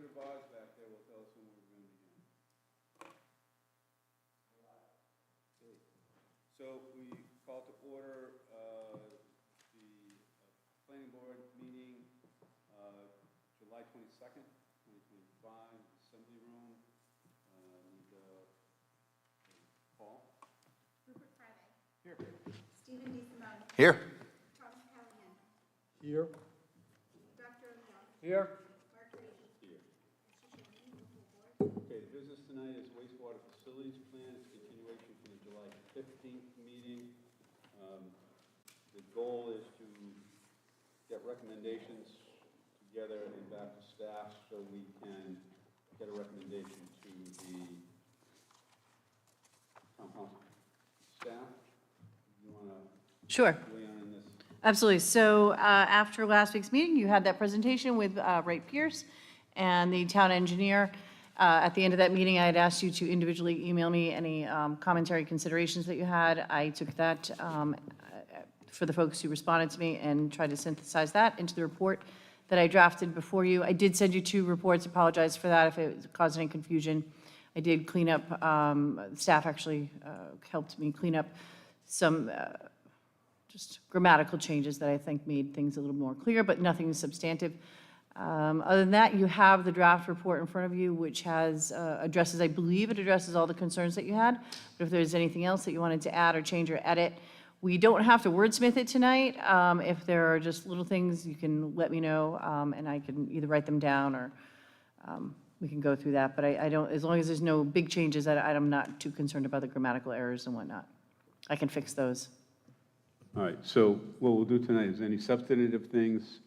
Wizard of Oz back there will tell us when we're going to begin. Okay. So we call to order the planning board meeting, July 22nd, 2025, Assembly Room. Paul? Rupert Friday. Here. Stephen D. Simone. Here. Thomas Callahan. Here. Dr. Young. Here. Mark Reedy. Here. Mr. Chairman, the full board. Okay, the business tonight is wastewater facilities plan. It's continuation from the July 15th meeting. The goal is to get recommendations together and back to staff so we can get a recommendation to the town council. Staff, you want to Sure, weigh in on this? absolutely. So after last week's meeting, you had that presentation with Ray Pierce and the town engineer. At the end of that meeting, I had asked you to individually email me any commentary considerations that you had. I took that for the folks who responded to me and tried to synthesize that into the report that I drafted before you. I did send you 2 reports. Apologize for that if it caused any confusion. I did clean up, staff actually helped me clean up some just grammatical changes that I think made things a little more clear, but nothing substantive. Other than that, you have the draft report in front of you, which has addresses, I believe it addresses all the concerns that you had. But if there's anything else that you wanted to add or change or edit, we don't have to wordsmith it tonight. If there are just little things, you can let me know, and I can either write them down or we can go through that. But I don't, as long as there's no big changes, I'm not too concerned about the grammatical errors and whatnot. I can fix those. All right, so what we'll do tonight is any substantive things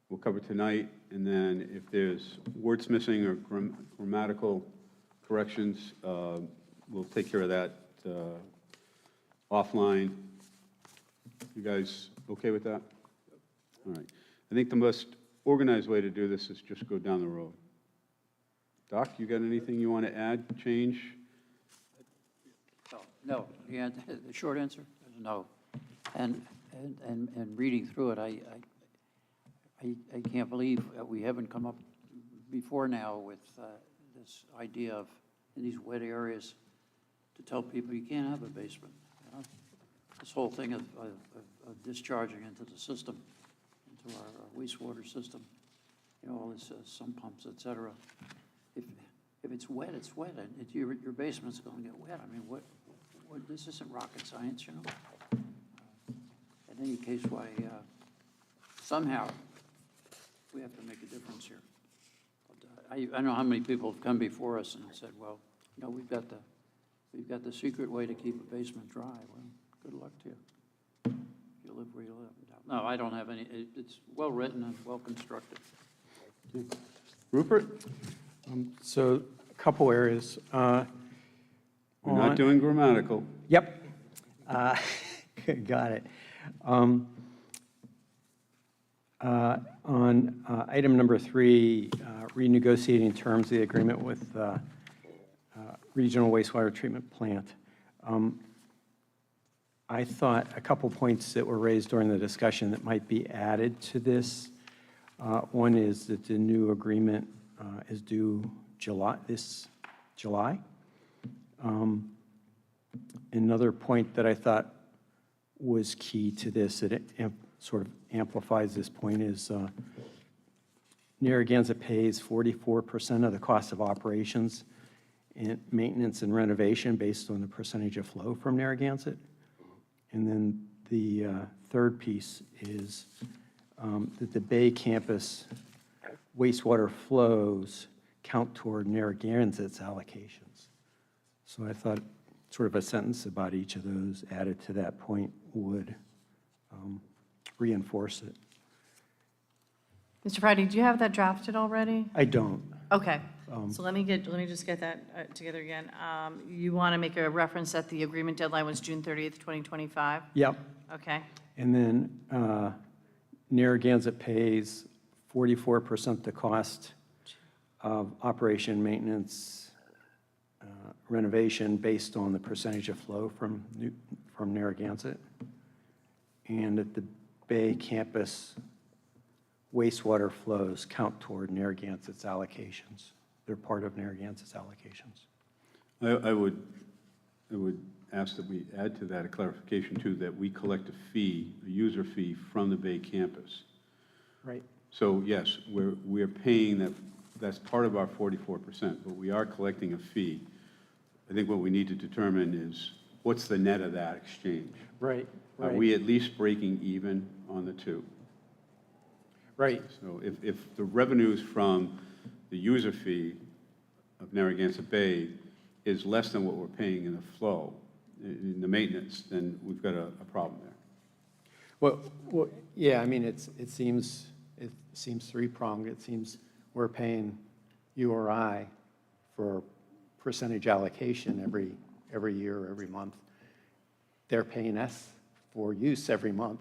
we'll cover tonight, and then if there's words missing or grammatical corrections, we'll take care of that offline. You guys okay with that? All right. I think the most organized way to do this is just go down the road. Doc, you got anything you want to add, change? No, the short answer is no. And reading through it, I can't believe that we haven't come up before now with this idea of, in these wet areas, to tell people you can't have a basement. You know? This whole thing of discharging into the system, into our wastewater system, you know, all this sump pumps, et cetera. If it's wet, it's wet, and your basement's going to get wet. I mean, what? This isn't rocket science, you know. In any case, why somehow we have to make a difference here. But, I don't know how many people have come before us and said, "Well, you know, we've got the secret way to keep a basement dry." Well, good luck to you. You live where you live. No, I don't have any. It's well written and well constructed. Rupert? So a couple areas. We're not doing grammatical. Yep. Got it. On item number 3, renegotiating terms of the agreement with Regional Wastewater Treatment Plant. I thought a couple points that were raised during the discussion that might be added to this. One is that the new agreement is due this July. Another point that I thought was key to this, that it sort of amplifies this point, is Narragansett pays 44% of the cost of operations and maintenance and renovation based on the percentage of flow from Narragansett. And then the third piece is that the Bay campus wastewater flows count toward Narragansett's allocations. So I thought sort of a sentence about each of those added to that point would reinforce it. Mr. Friday, do you have that drafted already? I don't. Okay, so let me just get that together again. You want to make a reference that the agreement deadline was June 30th, 2025? Yep. Okay. And then Narragansett pays 44% the cost of operation, maintenance, renovation based on the percentage of flow from Narragansett. And at the Bay campus wastewater flows count toward Narragansett's allocations. They're part of Narragansett's allocations. I would ask that we add to that a clarification too, that we collect a fee, a user fee from the Bay campus. Right. So yes, we're paying that, that's part of our 44%, but we are collecting a fee. I think what we need to determine is what's the net of that exchange? Right, Are we at least breaking even on the two? Right. So if the revenues from the user fee of Narragansett Bay is less than what we're paying in the flow, in the maintenance, then we've got a problem there. Well, yeah, I mean, it seems three-pronged. It seems we're paying you or I for percentage allocation every year, every month. They're paying us for use every month.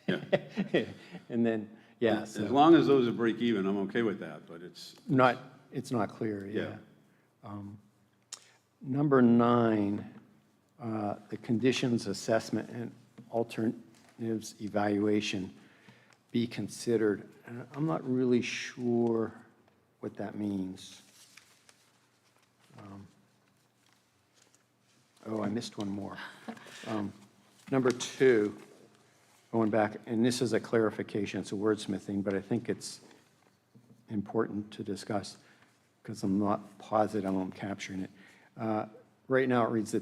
Yeah. And then, yeah. As long as those are break even, I'm okay with that, but it's not clear, yeah. Yeah. Number 9, the conditions assessment and alternatives evaluation be considered. And I'm not really sure what that means. Oh, I missed one more. Number 2, going back, and this is a clarification, it's a wordsmithing, but I think it's important to discuss because I'm not positive I'm capturing it. Right now it reads, the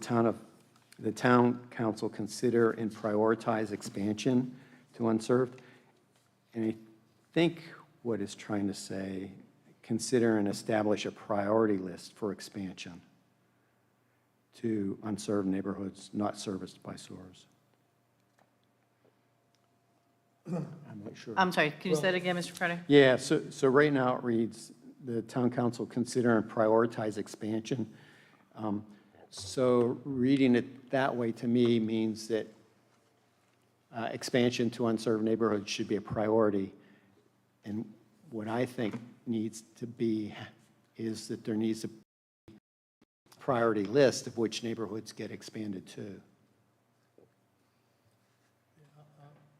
town council consider and prioritize expansion to unserved. And I think what it's trying to say, consider and establish a priority list for expansion to unserved neighborhoods not serviced by sewers. I'm not sure. I'm sorry, can you say that again, Mr. Carter? Yeah, so right now it reads, the town council consider and prioritize expansion. So reading it that way to me means that expansion to unserved neighborhoods should be a priority. And what I think needs to be is that there needs a priority list of which neighborhoods get expanded to.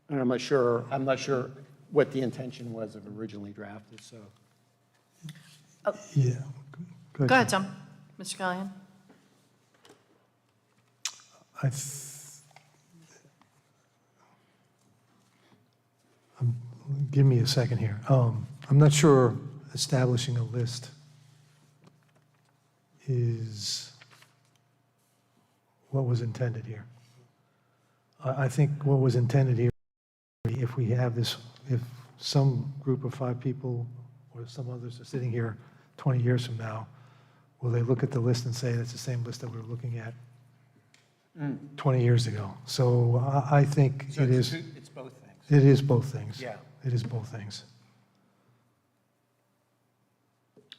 And I'm not sure what the intention was of originally drafted, so. Yeah. Go ahead, Tom. Mr. Callahan? Give me a second here. I'm not sure establishing a list is what was intended here. I think what was intended here, if we have this, if some group of 5 people or some others are sitting here 20 years from now, will they look at the list and say that's the same list that we were looking at 20 years ago? So I think it is. It's both things. It is both things. Yeah. It is both things.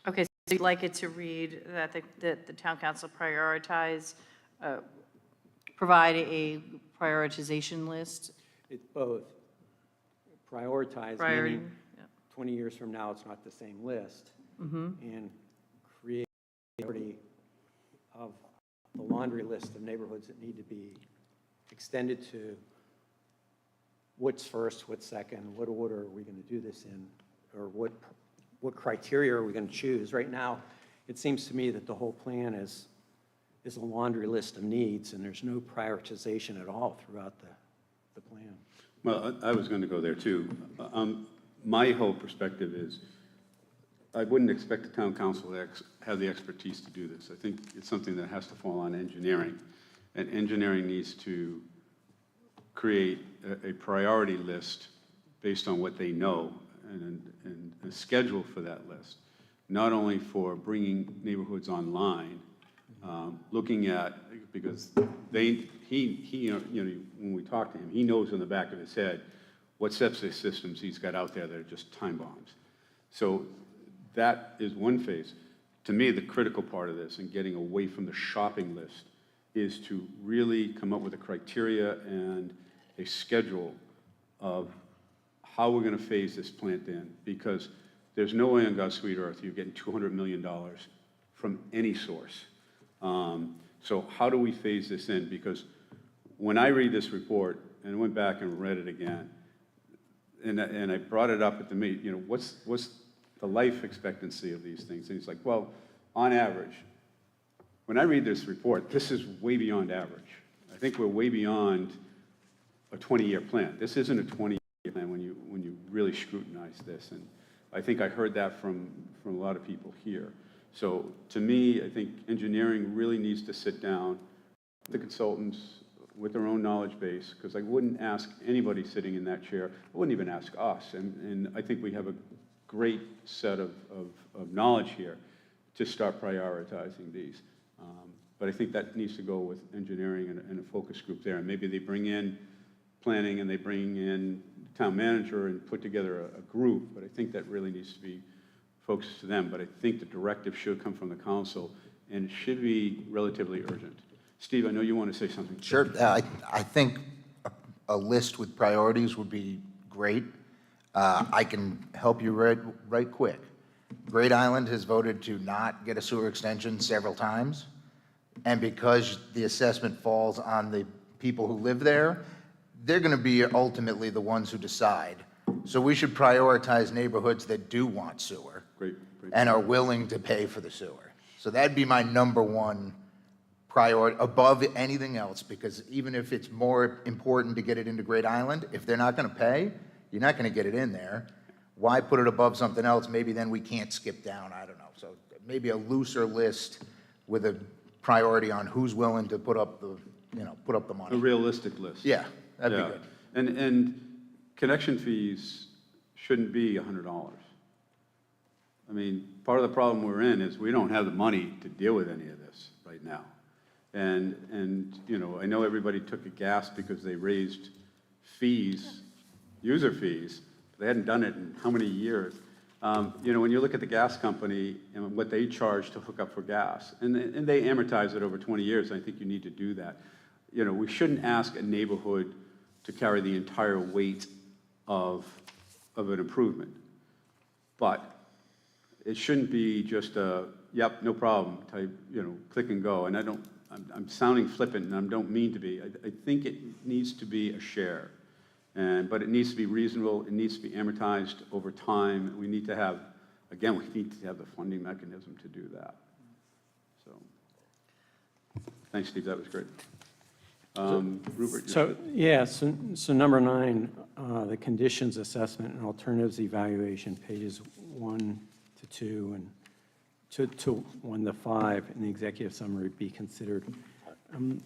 Okay, so you'd like it to read that the town council prioritize, provide a prioritization list? It's both. Prioritize, Priority, meaning yeah. 20 years from now, it's not the same list. And create a priority of the laundry list of neighborhoods that need to be extended to what's first, what's second, what order are we going to do this in, or what criteria are we going to choose? Right now, it seems to me that the whole plan is a laundry list of needs, and there's no prioritization at all throughout the plan. Well, I was going to go there too. My whole perspective is I wouldn't expect the town council to have the expertise to do this. I think it's something that has to fall on engineering. And engineering needs to create a priority list based on what they know and a schedule for that list, not only for bringing neighborhoods online, looking at, because he, when we talk to him, he knows in the back of his head what septic systems he's got out there that are just time bombs. So that is one phase. To me, the critical part of this and getting away from the shopping list is to really come up with a criteria and a schedule of how we're going to phase this plant in, because there's no way on God's sweet earth you're getting $200 million from any source. So how do we phase this in? Because when I read this report, and I went back and read it again, and I brought it up at the meet, you know, what's the life expectancy of these things? And he's like, well, on average, when I read this report, this is way beyond average. I think we're way beyond a 20-year plan. This isn't a 20-year plan when you really scrutinize this. And I think I heard that from a lot of people here. So to me, I think engineering really needs to sit down with the consultants, with their own knowledge base, because I wouldn't ask anybody sitting in that chair, I wouldn't even ask us. And I think we have a great set of knowledge here to start prioritizing these. But I think that needs to go with engineering and a focus group there. And maybe they bring in planning and they bring in town manager and put together a group, but I think that really needs to be focused to them. But I think the directive should come from the council, and it should be relatively urgent. Steve, I know you want to say something. Sure. I think a list with priorities would be great. I can help you right quick. Great Island has voted to not get a sewer extension several times, and because the assessment falls on the people who live there, they're going to be ultimately the ones who decide. So we should prioritize neighborhoods that do want sewer Great. and are willing to pay for the sewer. So that'd be my number one priority above anything else, because even if it's more important to get it into Great Island, if they're not going to pay, you're not going to get it in there. Why put it above something else? Maybe then we can't skip down. I don't know. So maybe a looser list with a priority on who's willing to put up the money. A realistic list. Yeah, that'd be good. And connection fees shouldn't be $100. I mean, part of the problem we're in is we don't have the money to deal with any of this right now. And you know, I know everybody took a gas because they raised fees, user fees, but they hadn't done it in how many years? You know, when you look at the gas company and what they charge to hook up for gas, and they amortize it over 20 years, and I think you need to do that. You know, we shouldn't ask a neighborhood to carry the entire weight of an improvement. But it shouldn't be just a, yep, no problem type, you know, click and go. And I'm sounding flippant, and I don't mean to be. I think it needs to be a share. But it needs to be reasonable, it needs to be amortized over time. We need to have, again, we need to have the funding mechanism to do that. So, thanks, Steve, that was great. Rupert? So number 9, the conditions assessment and alternatives evaluation, pages 1 to 2 and to 1 to 5 in the executive summary be considered. I'm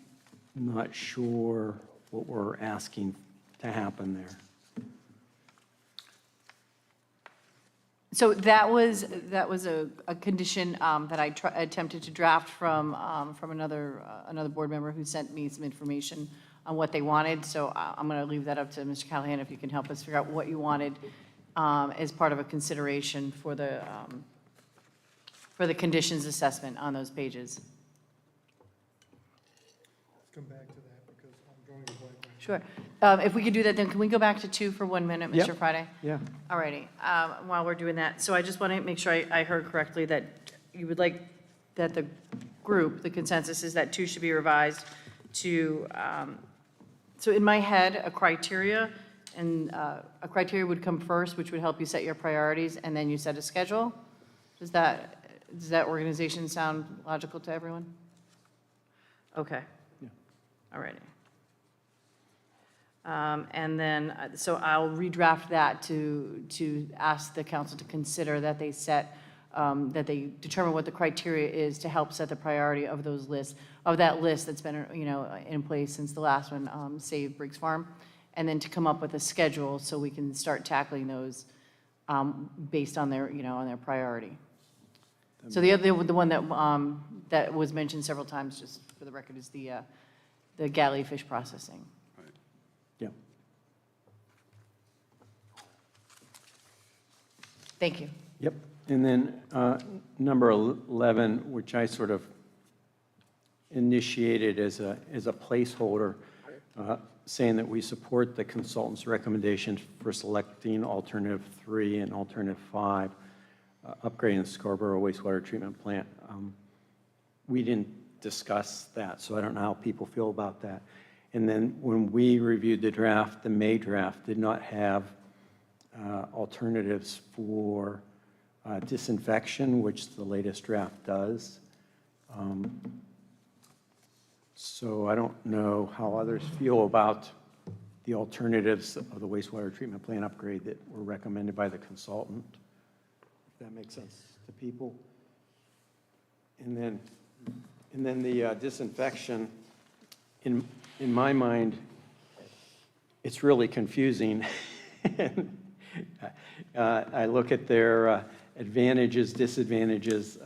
not sure what we're asking to happen there. So that was a condition that I attempted to draft from another board member who sent me some information on what they wanted. So I'm going to leave that up to Mr. Callahan, if you can help us figure out what you wanted as part of a consideration for the conditions assessment on those pages. Let's come back to that because I'm drawing a blank right now. Sure. If we could do that, then can we go back to 2 for 1 minute, Mr. Yep. Friday? Yeah. All righty. While we're doing that, so I just want to make sure I heard correctly that you would like that the group, the consensus is that 2 should be revised to, so in my head, a criteria would come first, which would help you set your priorities, and then you set a schedule. Does that organization sound logical to everyone? Okay. Yeah. All righty. And then, so I'll redraft that to ask the council to consider that they set, that they determine what the criteria is to help set the priority of those lists, of that list that's been, you know, in place since the last one, Save Briggs Farm, and then to come up with a schedule so we can start tackling those based on their, you know, on their priority. So the one that that was mentioned several times, just for the record, is the galley fish processing. Yeah. Thank you. Yep. And then number 11, which I sort of initiated as a placeholder, saying that we support the consultant's recommendations for selecting alternative 3 and alternative 5, upgrading the Scarborough wastewater treatment plant. We didn't discuss that, so I don't know how people feel about that. And then when we reviewed the draft, the May draft did not have alternatives for disinfection, which the latest draft does. So I don't know how others feel about the alternatives of the wastewater treatment plant upgrade that were recommended by the consultant, if that makes sense to people. And then the disinfection, in my mind, it's really confusing. I look at their advantages, disadvantages,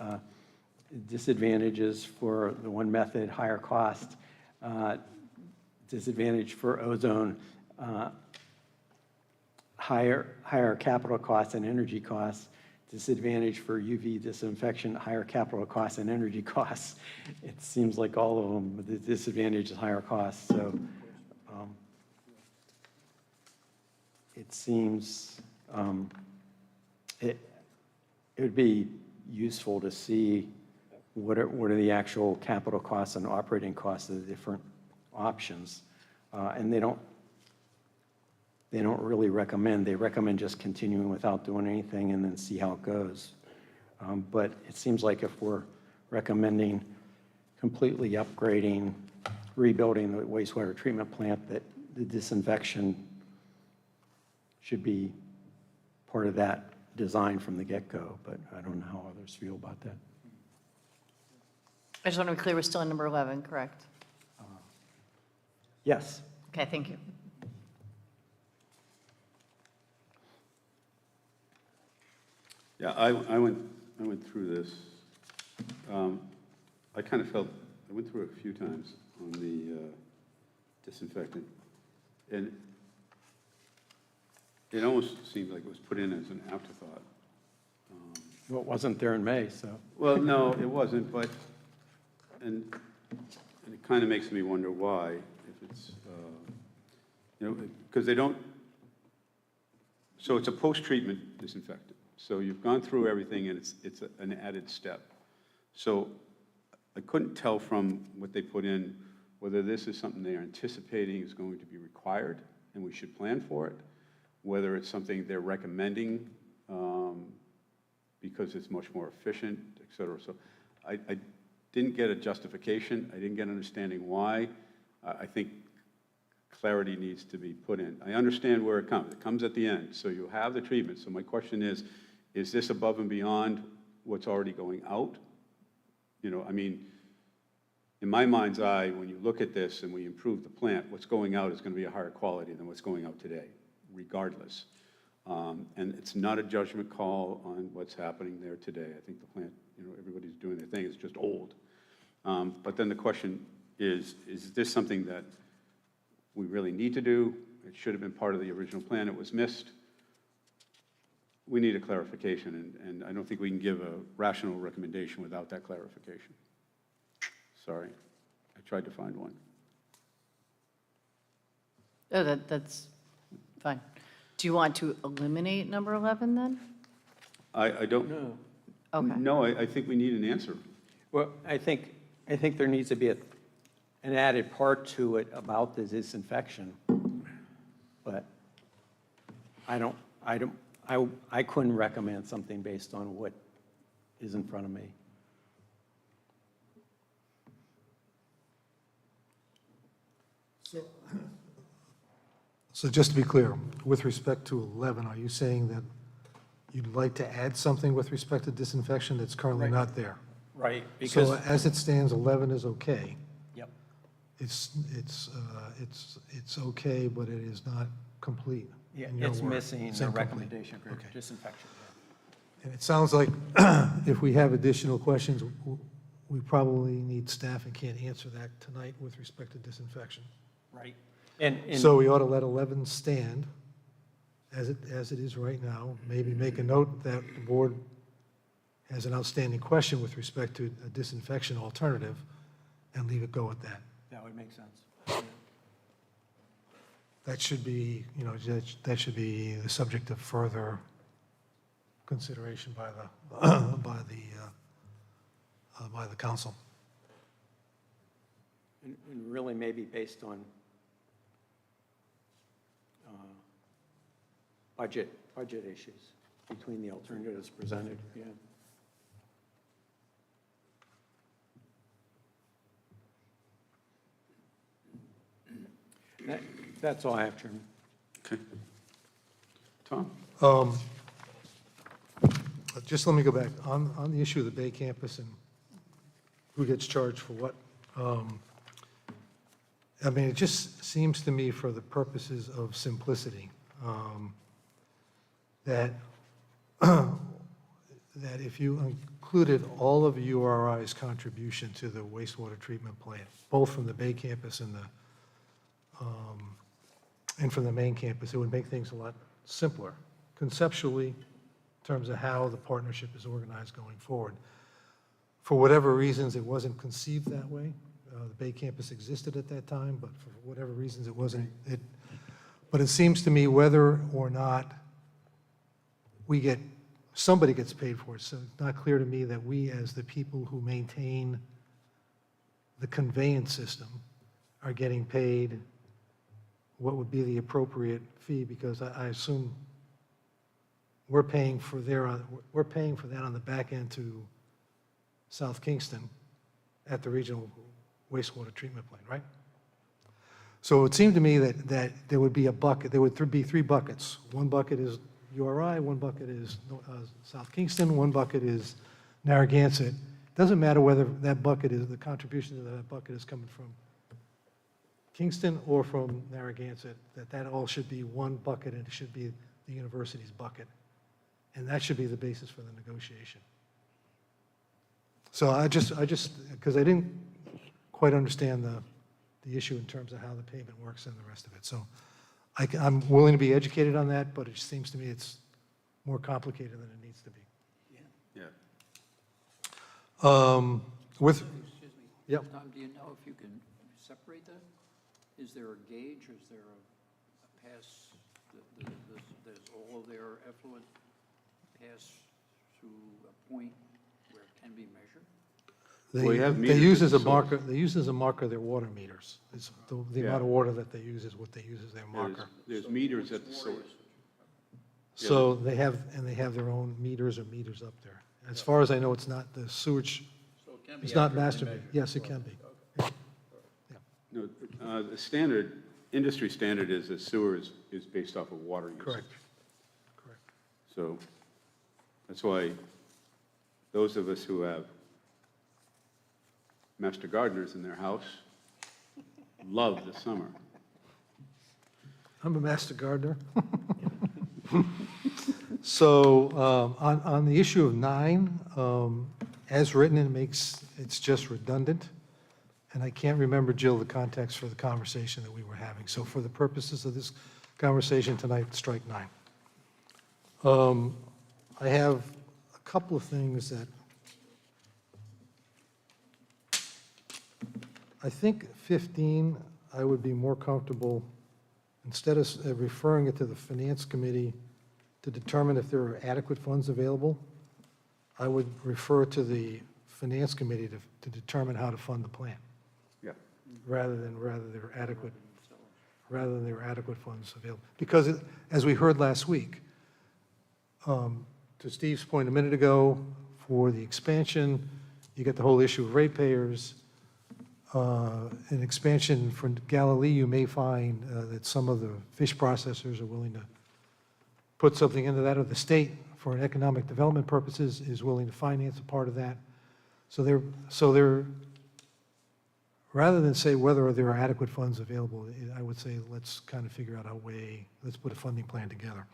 disadvantages for the one method, higher cost, disadvantage for ozone, higher capital costs and energy costs, disadvantage for UV disinfection, higher capital costs and energy costs. It seems like all of them, the disadvantage is higher costs. So it seems it would be useful to see what are the actual capital costs and operating costs of the different options. And they don't really recommend. They recommend just continuing without doing anything and then see how it goes. But it seems like if we're recommending completely upgrading, rebuilding the wastewater treatment plant, that the disinfection should be part of that design from the get-go. But I don't know how others feel about that. I just want to be clear, we're still on number 11, correct? Yes. Okay, thank you. Yeah, I went through this. I kind of felt, I went through it a few times on the disinfectant. And it almost seemed like it was put in as an afterthought. Well, it wasn't there in May, so. Well, no, it wasn't, but, and it kind of makes me wonder why, if it's, because they don't, so it's a post-treatment disinfectant. So you've gone through everything and it's an added step. So I couldn't tell from what they put in whether this is something they're anticipating is going to be required and we should plan for it, whether it's something they're recommending because it's much more efficient, et cetera. So I didn't get a justification. I didn't get an understanding why. I think clarity needs to be put in. I understand where it comes. It comes at the end. So you have the treatment. So my question is this above and beyond what's already going out? I mean, in my mind's eye, when you look at this and we improve the plant, what's going out is going to be a higher quality than what's going out today, regardless. And it's not a judgment call on what's happening there today. I think the plant, everybody's doing their thing. It's just old. But then the question is this something that we really need to do? It should have been part of the original plan. It was missed. We need a clarification, and I don't think we can give a rational recommendation without that clarification. Sorry. I tried to find one. Oh, that's fine. Do you want to eliminate number 11 then? I don't know. Okay. No, I think we need an answer. Well, I think there needs to be an added part to it about the disinfection, but I couldn't recommend something based on what is in front of me. So just to be clear, with respect to 11, are you saying that you'd like to add something with respect to disinfection that's currently not there? Right. So as it stands, 11 is okay. Yep. It's okay, but it is not complete. Yeah, in your it's word. missing It's the incomplete. recommendation for Okay. disinfection. And it sounds like if we have additional questions, we probably need staff and can't answer that tonight with respect to disinfection. Right. And So we ought to let 11 stand as it is right now. Maybe make a note that the board has an outstanding question with respect to a disinfection alternative and leave it go at that. that would make sense. That should be, that should be the subject of further consideration by the council. And really maybe based on budget budget issues between the alternatives presented, yeah. That's all I have, Chairman. Okay. Tom? Just let me go back, on the issue of the Bay campus and who gets charged for what. I mean, it just seems to me, for the purposes of simplicity, that, that if you included all of URI's contribution to the wastewater treatment plant, both from the Bay campus and from the main campus, it would make things a lot simpler conceptually, in terms of how the partnership is organized going forward. For whatever reasons, it wasn't conceived that way. The Bay campus existed at that time, but for whatever reasons, it wasn't. But it seems to me, whether or not somebody gets paid for it, so it's not clear to me that we, as the people who maintain the conveyance system, are getting paid what would be the appropriate fee, because I assume we're paying for that on the back end to South Kingston at the regional wastewater treatment plant, right? So it seemed to me that there would be a bucket, there would be three buckets. One bucket is URI, one bucket is South Kingston, one bucket is Narragansett. Doesn't matter whether that bucket is, the contribution to that bucket is coming from Kingston or from Narragansett, that all should be one bucket, and it should be the university's bucket. And that should be the basis for the negotiation. So I just, because I didn't quite understand the issue in terms of how the payment works and the rest of it. So I'm willing to be educated on that, but it just seems to me it's more complicated than it needs to be. Yeah. With, Excuse me. Yep. Tom, do you know if you can separate that? Is there a gauge, or is there a pass, there's all of their effluent pass through a point where it can be measured? Well, you have they meters use at as the a marker, they use as a marker their water meters. It's the Yeah. amount of water that they use is what they use as their marker. There's meters at the source. So they have their own meters or meters up there. As far as I know, it's not the sewage, it's not master meter. Yes, it can be. No, the standard, industry standard is that sewer is based off of water usage. Correct. Correct. So that's why those of us who have master gardeners in their house love the summer. I'm a master gardener. So on the issue of 9, as written, it's just redundant. And I can't remember, Jill, the context for the conversation that we were having. So for the purposes of this conversation tonight, strike 9. I have a couple of things that I think 15, I would be more comfortable, instead of referring it to the Finance Committee to determine if there are adequate funds available, I would refer to the Finance Committee to determine how to fund the plan. Yeah. Rather than there are adequate funds available. Because as we heard last week, to Steve's point a minute ago, for the expansion, you get the whole issue of ratepayers. An expansion for Galilee, you may find that some of the fish processors are willing to put something into that, or the state, for an economic development purposes, is willing to finance a part of that. So they're rather than say whether there are adequate funds available, I would say let's kind of figure out a way, let's put a funding plan together.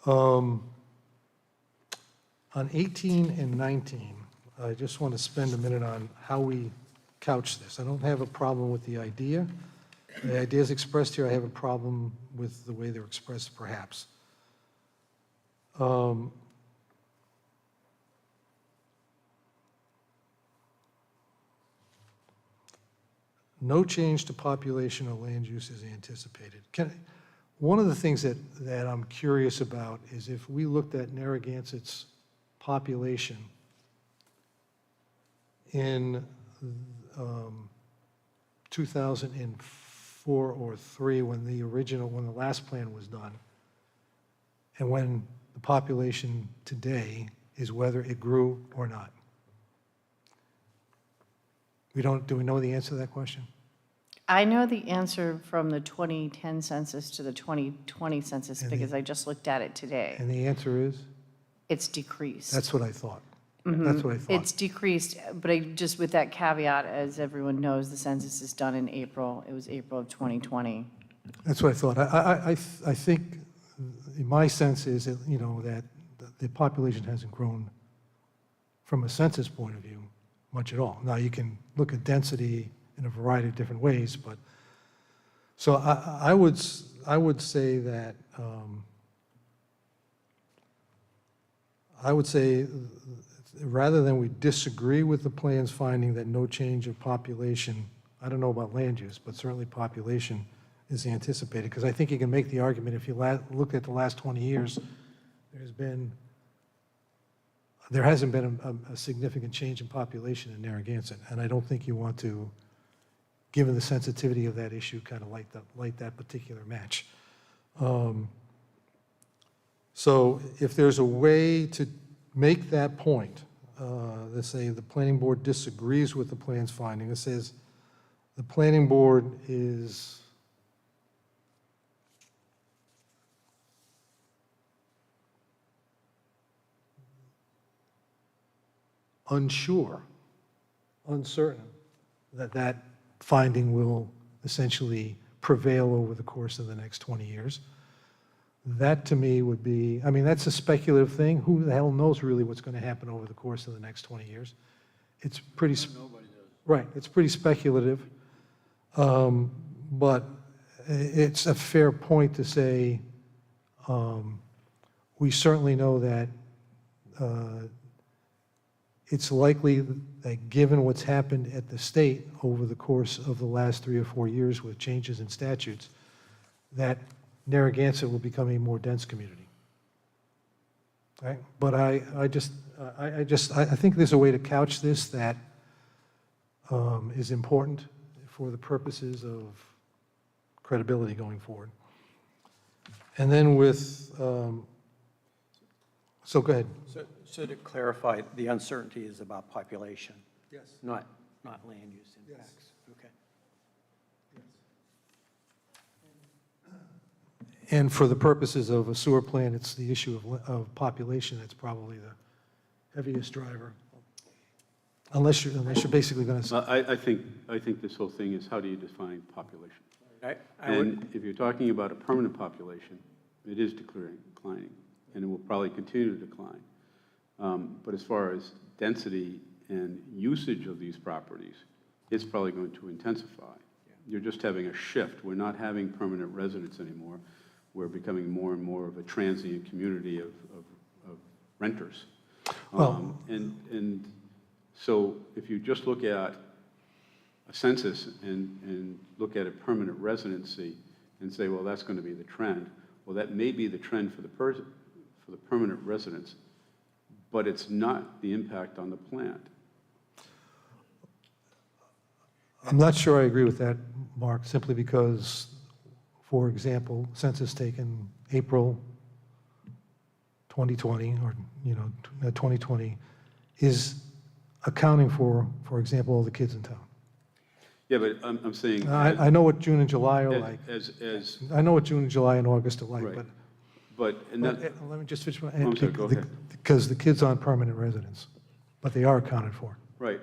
On 18 and 19, I just want to spend a minute on how we couch this. I don't have a problem with the idea. The ideas expressed here, I have a problem with the way they're expressed, perhaps. No change to population or land use is anticipated. One of the things that I'm curious about is if we looked at Narragansett's population in 2004 or 3, when the last plan was done, and when the population today is whether it grew or not? Do we know the answer to that question? I know the answer from the 2010 census to the 2020 census And because I just looked at it today. And the answer is? It's decreased. That's what I thought. That's what I thought. It's decreased, but I just with that caveat, as everyone knows, the census is done in April. It was April of 2020. That's what I thought. I think, my sense is, that, you know, that the population hasn't grown from a census point of view much at all. Now, you can look at density in a variety of different ways, but, so I would say that, I would say, rather than we disagree with the plan's finding that no change of population, I don't know about land use, but certainly population is anticipated, because I think you can make the argument, if you look at the last 20 years, there hasn't been a significant change in population in Narragansett, and I don't think you want to, given the sensitivity of that issue, kind of light that particular match. So if there's a way to make that point, let's say the planning board disagrees with the plan's finding, it says the planning board is unsure, uncertain that that finding will essentially prevail over the course of the next 20 years. That, to me, would be, I mean, that's a speculative thing. Who the hell knows really what's going to happen over the course of the next 20 years? It's pretty, Nobody does. right, it's pretty speculative. But it's a fair point to say, we certainly know that it's likely that given what's happened at the state over the course of the last 3 or 4 years with changes in statutes, that Narragansett will become a more dense community. Right? But I think there's a way to couch this that is important for the purposes of credibility going forward. And then with, so go ahead. So to clarify, the uncertainty is about population, Yes. not land use impacts? Okay. And for the purposes of a sewer plant, it's the issue of population that's probably the heaviest driver. Unless you're basically going to. I think this whole thing is, how do you define population? I would, And if you're talking about a permanent population, it is declining, and it will probably continue to decline. But as far as density and usage of these properties, it's probably going to intensify. You're just having a shift. We're not having permanent residents anymore. We're becoming more and more of a transient community of renters. Well, And so if you just look at a census and look at a permanent residency and say, well, that's going to be the trend. Well, that may be the trend for the permanent residents, but it's not the impact on the plant. I'm not sure I agree with that, Mark, simply because, for example, census taken April 2020, or, 2020, is accounting for example, all the kids in town. Yeah, but I'm saying. I know what June and July are like. As I know what June and July and August are like, Right. but and that, let me just finish my, I'm sorry, go ahead. because the kids aren't permanent residents, but they are accounted for. right.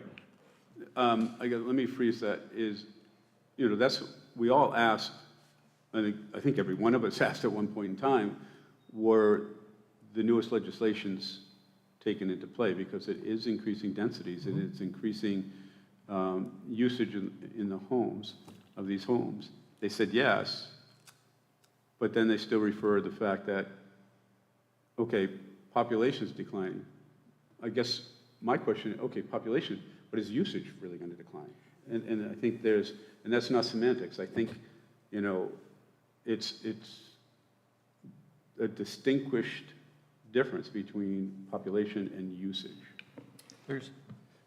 Let me phrase that is, that's, we all asked, I think every one of us asked at one point in time, were the newest legislations taken into play? Because it is increasing densities, and it's increasing usage in the homes, of these homes. They said yes, but then they still refer to the fact that, okay, population is declining. I guess my question, okay, population, but is usage really going to decline? And I think and that's not semantics. I think, it's a distinguished difference between population and usage.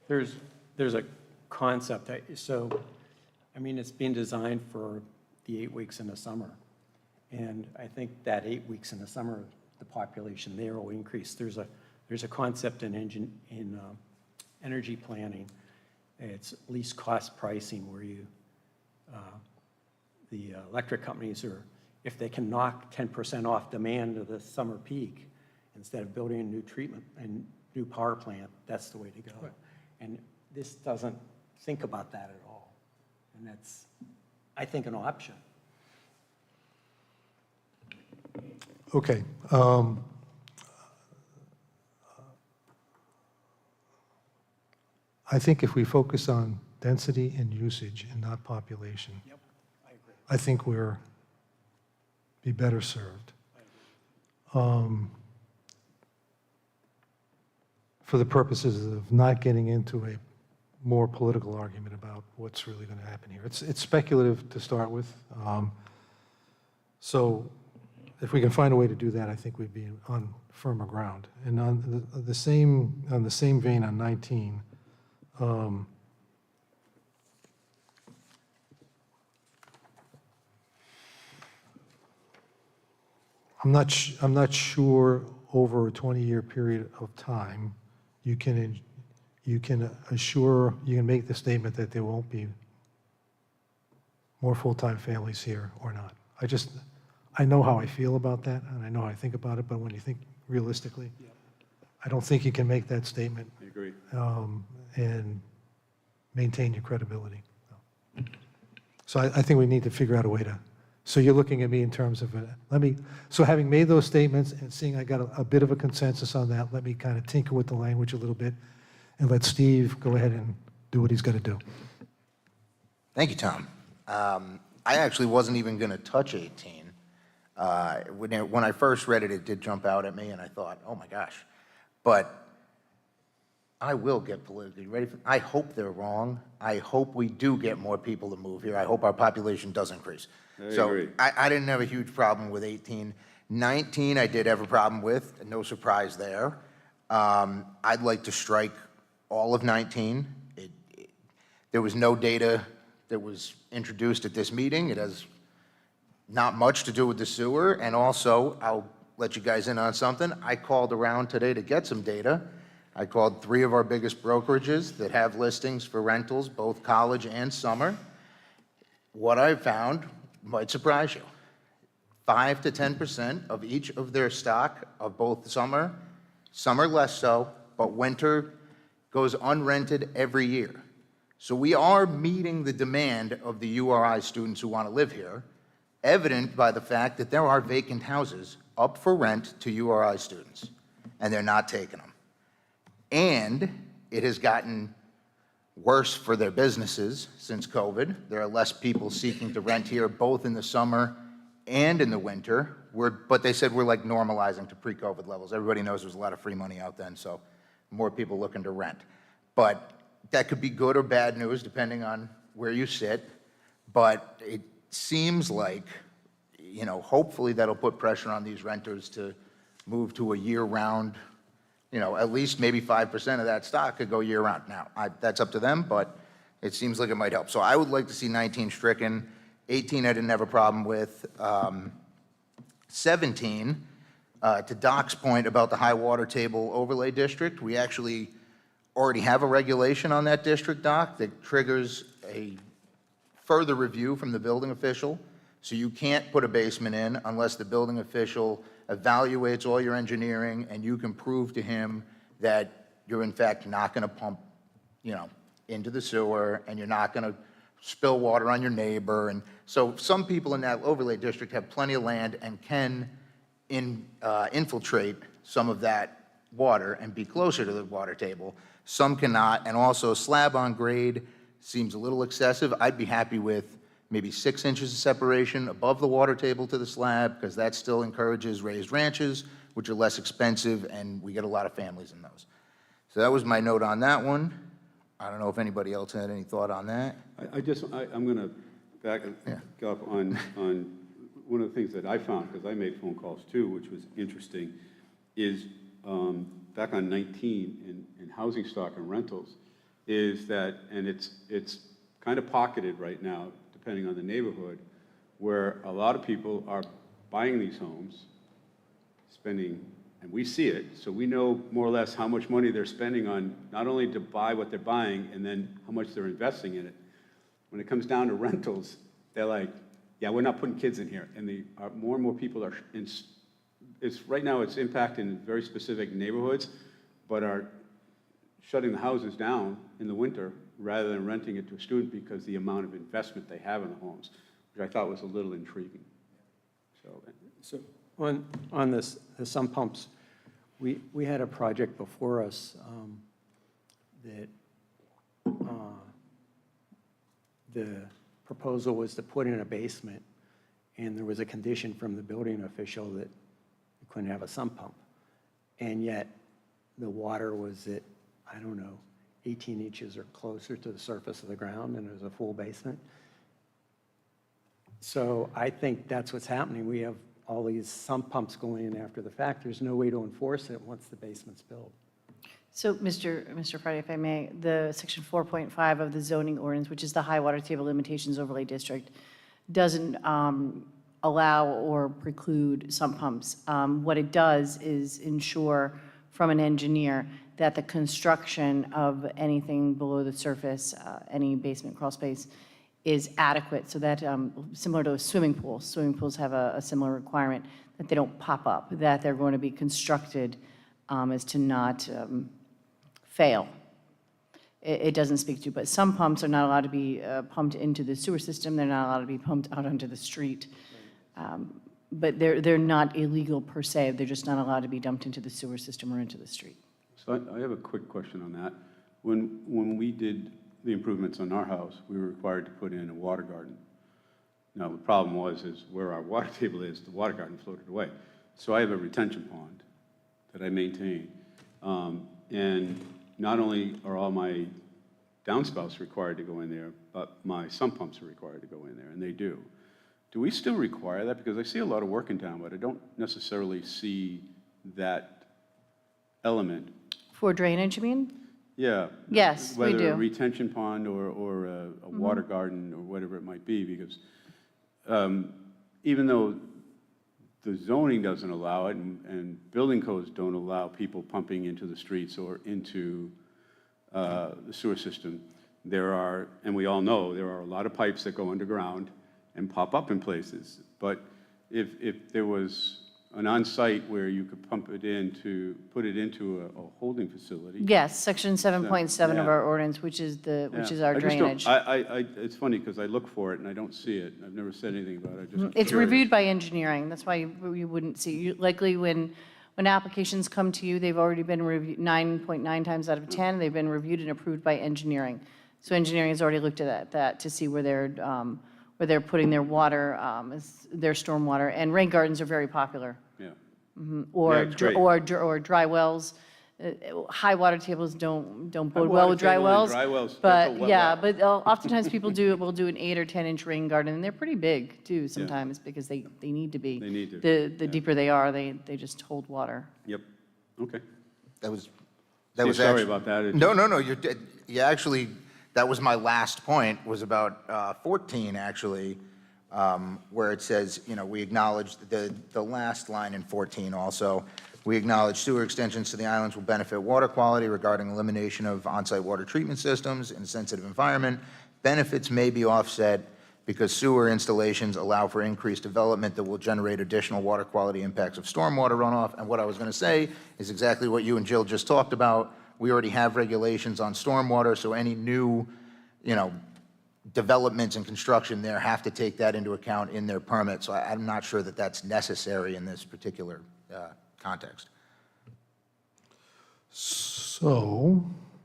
there's a concept, so, I mean, it's being designed for the 8 weeks in the summer. And I think that 8 weeks in the summer the population there will increase. There's a concept in energy planning. It's least cost pricing, where the electric companies are, if they can knock 10% off demand of the summer peak, instead of building a new treatment and new power plant, that's the way to go. Right. And this doesn't think about that at all. And that's, I think, an option. Okay. I think if we focus on density and usage and not population, Yep, I agree. I think we're be better served. For the purposes of not getting into a more political argument about what's really going to happen here. It's speculative to start with. So if we can find a way to do that, I think we'd be on firmer ground. And on the same vein on 19, I'm not sure over a 20-year period of time you can make the statement that there won't be more full-time families here or not. I know how I feel about that, and I know how I think about it, but when you think realistically, I don't think you can make that statement I agree. and maintain your credibility. So I think we need to figure out a way to, so you're looking at me in terms of, so having made those statements and seeing I got a bit of a consensus on that, let me kind of tinker with the language a little bit and let Steve go ahead and do what he's got to do. Thank you, Tom. I actually wasn't even going to touch 18. When I first read it, it did jump out at me, and I thought, oh my gosh. But I will get politically ready. I hope they're wrong. I hope we do get more people to move here. I hope our population does increase. I agree. I didn't have a huge problem with 18. 19, I did have a problem with, no surprise there. I'd like to strike all of 19. There was no data that was introduced at this meeting. It has not much to do with the sewer. And also, I'll let you guys in on something. I called around today to get some data. I called 3 of our biggest brokerages that have listings for rentals, both college and summer. What I found might surprise you. 5 to 10% of each of their stock of both summer less so, but winter goes unrented every year. So we are meeting the demand of the URI students who want to live here, evident by the fact that there are vacant houses up for rent to URI students, and they're not taking them. And it has gotten worse for their businesses since COVID. There are less people seeking to rent here, both in the summer and in the winter. But they said we're like normalizing to pre-COVID levels. Everybody knows there's a lot of free money out then, so more people looking to rent. But that could be good or bad news, depending on where you sit. But it seems like, hopefully that'll put pressure on these renters to move to a year-round, at least maybe 5% of that stock could go year-round. Now, that's up to them, but it seems like it might help. So I would like to see 19 stricken. 18 I didn't have a problem with. 17, to Doc's point about the high water table overlay district, we actually already have a regulation on that district, Doc, that triggers a further review from the building official. So you can't put a basement in unless the building official evaluates all your engineering and you can prove to him that you're in fact not going to pump, into the sewer, and you're not going to spill water on your neighbor. And so some people in that overlay district have plenty of land and can infiltrate some of that water and be closer to the water table. Some cannot, and also slab on grade seems a little excessive. I'd be happy with maybe 6 inches of separation above the water table to the slab, because that still encourages raised ranches, which are less expensive, and we get a lot of families in those. So that was my note on that one. I don't know if anybody else had any thought on that. I'm going to back up on one of the things that I found, because I made phone calls too, which was interesting, is back on 19 in housing stock and rentals, is that, and it's kind of pocketed right now, depending on the neighborhood, where a lot of people are buying these homes, spending, and we see it, so we know more or less how much money they're spending on, not only to buy what they're buying, and then how much they're investing in it. When it comes down to rentals, they're like, yeah, we're not putting kids in here. And more and more people are, right now it's impacting very specific neighborhoods, but are shutting the houses down in the winter rather than renting it to a student because the amount of investment they have in the homes, which I thought was a little intriguing. So on this, the sump pumps, we had a project before us that the proposal was to put in a basement, and there was a condition from the building official that you couldn't have a sump pump. And yet, the water was at, I don't know, 18 inches or closer to the surface of the ground, and it was a full basement. So I think that's what's happening. We have all these sump pumps going in after the fact. There's no way to enforce it once the basement's built. So, Mr. Friday, if I may, the section 4.5 of the zoning ordinance, which is the high water table limitations overlay district, doesn't allow or preclude sump pumps. What it does is ensure from an engineer that the construction of anything below the surface, any basement crawl space, is adequate, so that, similar to a swimming pool, swimming pools have a similar requirement, that they don't pop up, that they're going to be constructed as to not fail. It doesn't speak to, but some pumps are not allowed to be pumped into the sewer system, they're not allowed to be pumped out onto the street. But they're not illegal per se, they're just not allowed to be dumped into the sewer system or into the street. So I have a quick question on that. When we did the improvements on our house, we were required to put in a water garden. Now, the problem is where our water table is, the water garden floated away. So I have a retention pond that I maintain. And not only are all my downspouts required to go in there, but my sump pumps are required to go in there, and they do. Do we still require that? Because I see a lot of work in town, but I don't necessarily see that element. For drainage, you mean? Yeah. Yes, we Whether a do. retention pond or a water garden or whatever it might be, because even though the zoning doesn't allow it and building codes don't allow people pumping into the streets or into the sewer system, there are, and we all know, there are a lot of pipes that go underground and pop up in places. But if there was an on-site where you could put it into a holding facility. Yes, section 7.7 Yeah. of our ordinance, which is our drainage. It's funny because I look for it and I don't see it. I've never said anything about it. I'm just It's curious. reviewed by engineering, that's why you wouldn't see. Likely when applications come to you, they've already been reviewed, 9.9 times out of 10, they've been reviewed and approved by engineering. So engineering has already looked at that to see where they're putting their water, their stormwater, and rain gardens are very popular. Yeah. Or Yeah, it's great. or dry wells. High water tables don't bode water well with dry table and wells. dry wells, that's But a wet yeah, well. but oftentimes people will do an 8 or 10-inch rain garden, and they're pretty big too sometimes because they need to be. They need to, The deeper they are, they just hold water. Yep. Okay. That was Sorry actually- about that. It No, you actually, that was my last point, was about 14, actually, where it says, we acknowledge, the last line in 14 also, we acknowledge sewer extensions to the islands will benefit water quality regarding elimination of on-site water treatment systems in a sensitive environment. Benefits may be offset because sewer installations allow for increased development that will generate additional water quality impacts of stormwater runoff. And what I was going to say is exactly what you and Jill just talked about. We already have regulations on stormwater, so any new, developments and construction there have to take that into account in their permit. So I'm not sure that that's necessary in this particular context. So,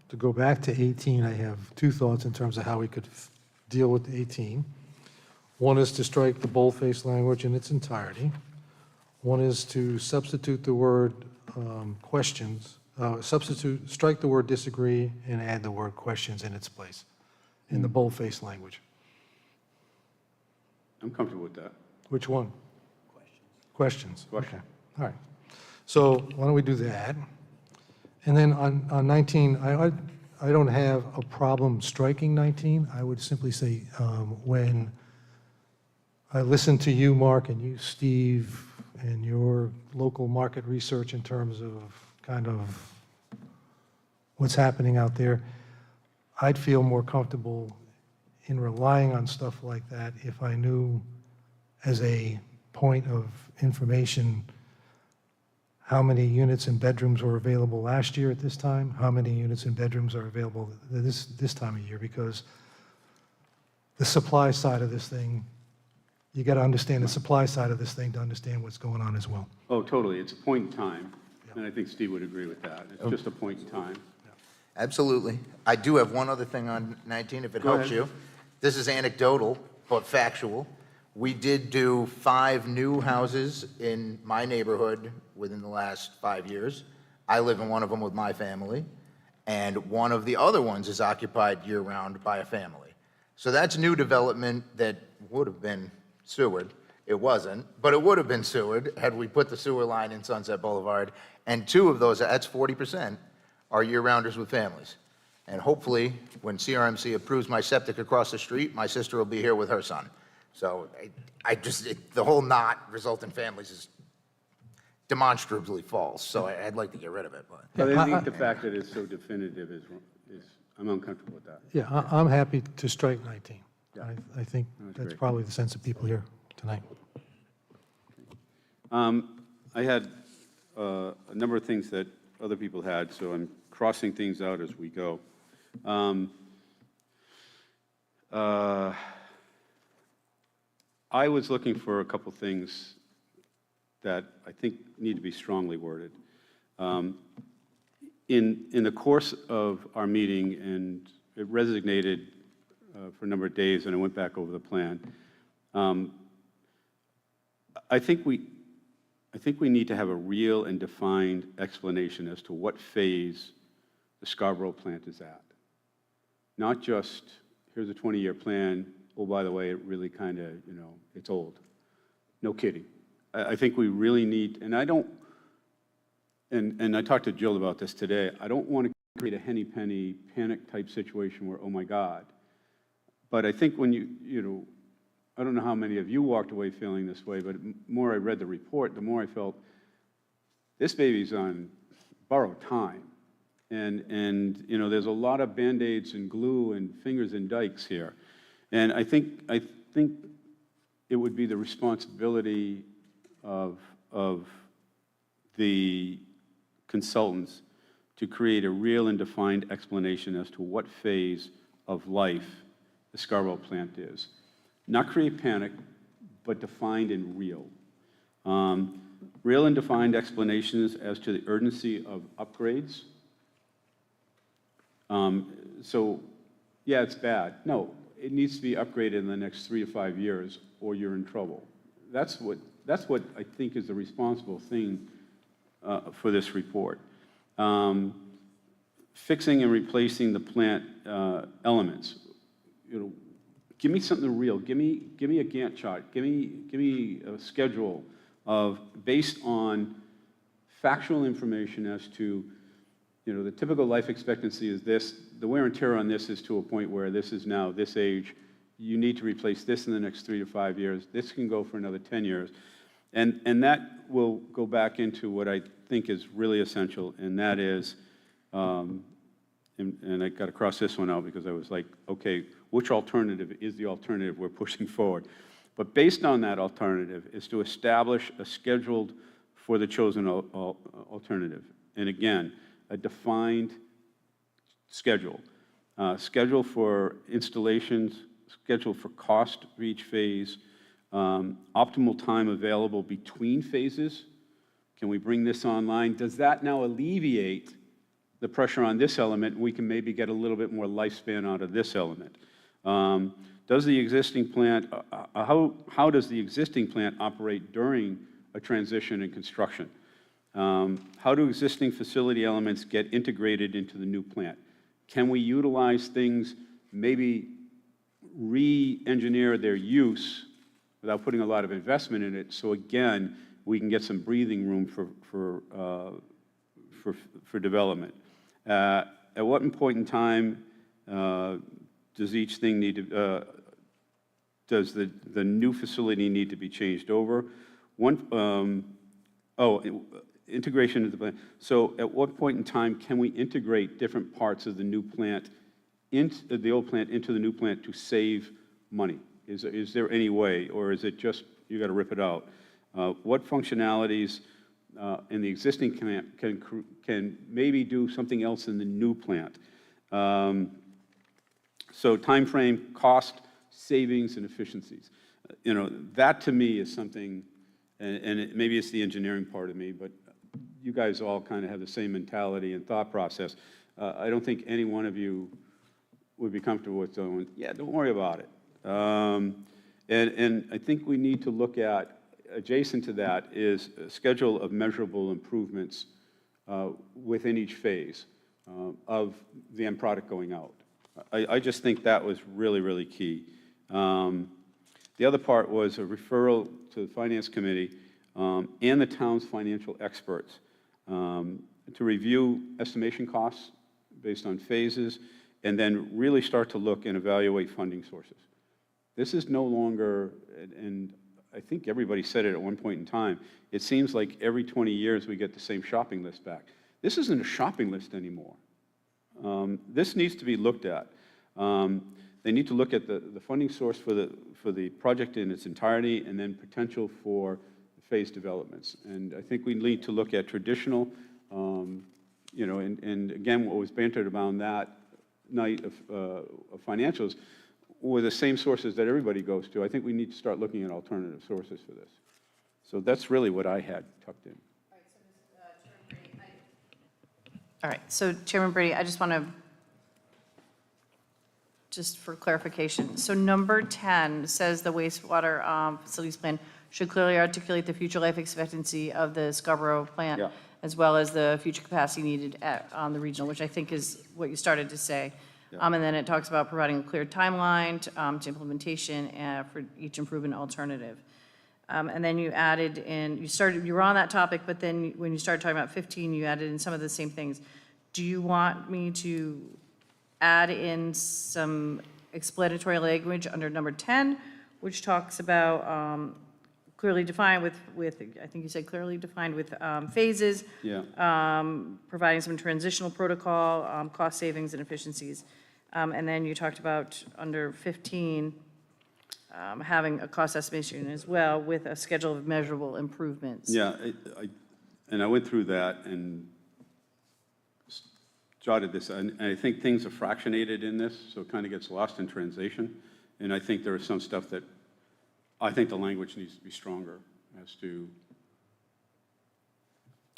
to go back to 18, I have two thoughts in terms of how we could deal with 18. One is to strike the boldface language in its entirety. One is to substitute the word questions, strike the word disagree and add the word questions in its place, in the boldface language. I'm comfortable with that. Which one? Questions. Question. Okay, all right. So why don't we do that? And then on 19, I don't have a problem striking 19. I would simply say when I listened to you, Mark, and you, Steve, and your local market research in terms of kind of what's happening out there, I'd feel more comfortable in relying on stuff like that if I knew as a point of information how many units and bedrooms were available last year at this time, how many units and bedrooms are available this time of year, because the supply side of this thing, you got to understand the supply side of this thing to understand what's going on as well. Oh, totally. It's a point in time, and I think Steve would agree with that. It's just a point in time. Absolutely. I do have one other thing on 19, if it Go helps ahead. you. This is anecdotal, but factual. We did do 5 new houses in my neighborhood within the last 5 years. I live in one of them with my family, and one of the other ones is occupied year-round by a family. So that's new development that would have been sewered. It wasn't, but it would have been sewered had we put the sewer line in Sunset Boulevard. And 2 of those, that's 40%, are year-rounders with families. And hopefully, when CRMC approves my septic across the street, my sister will be here with her son. So the whole not result in families is demonstrably false, so I'd like to get rid of it, but. But I think the fact that it's so definitive is, I'm uncomfortable with that. Yeah, I'm happy to strike 19. Yeah. I think That's that's great. probably the sense of people here tonight. I had a number of things that other people had, so I'm crossing things out as we go. I was looking for a couple things that I think need to be strongly worded. In the course of our meeting, and it resonated for a number of days, and I went back over the plan, I think we need to have a real and defined explanation as to what phase the Scarborough plant is at. Not just, here's a 20-year plan, oh, by the way, it really kind of, it's old. No kidding. I think we really need, and I don't, and I talked to Jill about this today, I don't want to create a henny penny panic type situation where, oh my God. But I think when I don't know how many of you walked away feeling this way, but the more I read the report, the more I felt this baby's on borrowed time. And there's a lot of Band-Aids and glue and fingers in dikes here. And I think it would be the responsibility of the consultants to create a real and defined explanation as to what phase of life the Scarborough plant is. Not create panic, but defined and real. Real and defined explanations as to the urgency of upgrades. So, yeah, it's bad. No, it needs to be upgraded in the next 3 to 5 years, or you're in trouble. That's what I think is the responsible thing for this report. Fixing and replacing the plant elements. Give me something real. Give me a Gantt chart. Give me a schedule based on factual information as to, the typical life expectancy is this. The wear and tear on this is to a point where this is now this age. You need to replace this in the next 3 to 5 years. This can go for another 10 years. And that will go back into what I think is really essential, and that is, and I got to cross this one out because I was like, okay, which alternative is the alternative we're pushing forward? But based on that alternative is to establish a scheduled for the chosen alternative. And again, a defined schedule. Schedule for installations, schedule for cost for each phase, optimal time available between phases. Can we bring this online? Does that now alleviate the pressure on this element, and we can maybe get a little bit more lifespan out of this element? Does the existing plant, how does the existing plant operate during a transition and construction? How do existing facility elements get integrated into the new plant? Can we utilize things, maybe re-engineer their use without putting a lot of investment in it, so again, we can get some breathing room for development? At what point in time does each thing need to, does the new facility need to be changed over? Integration of the plant. So at what point in time can we integrate different parts of the new plant into the old plant into the new plant to save money? Is there any way, or is it just, you got to rip it out? What functionalities in the existing plant can maybe do something else in the new plant? So time frame, cost, savings, and efficiencies. That to me is something, and maybe it's the engineering part of me, but you guys all kind of have the same mentality and thought process. I don't think any one of you would be comfortable with going, yeah, don't worry about it. And I think we need to look at, adjacent to that is a schedule of measurable improvements within each phase of the end product going out. I just think that was really, really key. The other part was a referral to the Finance Committee and the town's financial experts to review estimation costs based on phases, and then really start to look and evaluate funding sources. This is no longer, and I think everybody said it at one point in time, it seems like every 20 years we get the same shopping list back. This isn't a shopping list anymore. This needs to be looked at. They need to look at the funding source for the project in its entirety, and then potential for phase developments. And I think we need to look at traditional, and again, what was bantered about that night of financials were the same sources that everybody goes to. I think we need to start looking at alternative sources for this. So that's really what I had tucked in. All right, so Chairman Brady, I just want to, just for clarification, so number 10 says the wastewater facilities plan should clearly articulate the future life expectancy of the Scarborough plant, Yeah. as well as the future capacity needed on the regional, which I think is what you started to say. And then it talks about providing a clear timeline to implementation for each improvement alternative. And then you added in, you were on that topic, but then when you started talking about 15, you added in some of the same things. Do you want me to add in some explanatory language under number 10, which talks about clearly defined with, I think you said clearly defined with phases, providing some transitional protocol, cost savings and efficiencies. And then you talked about under 15, having a cost estimation as well with a schedule of measurable improvements. Yeah, and I went through that and jotted this, and I think things are fractionated in this, so it kind of gets lost in translation. And I think there is some stuff that I think the language needs to be stronger as to.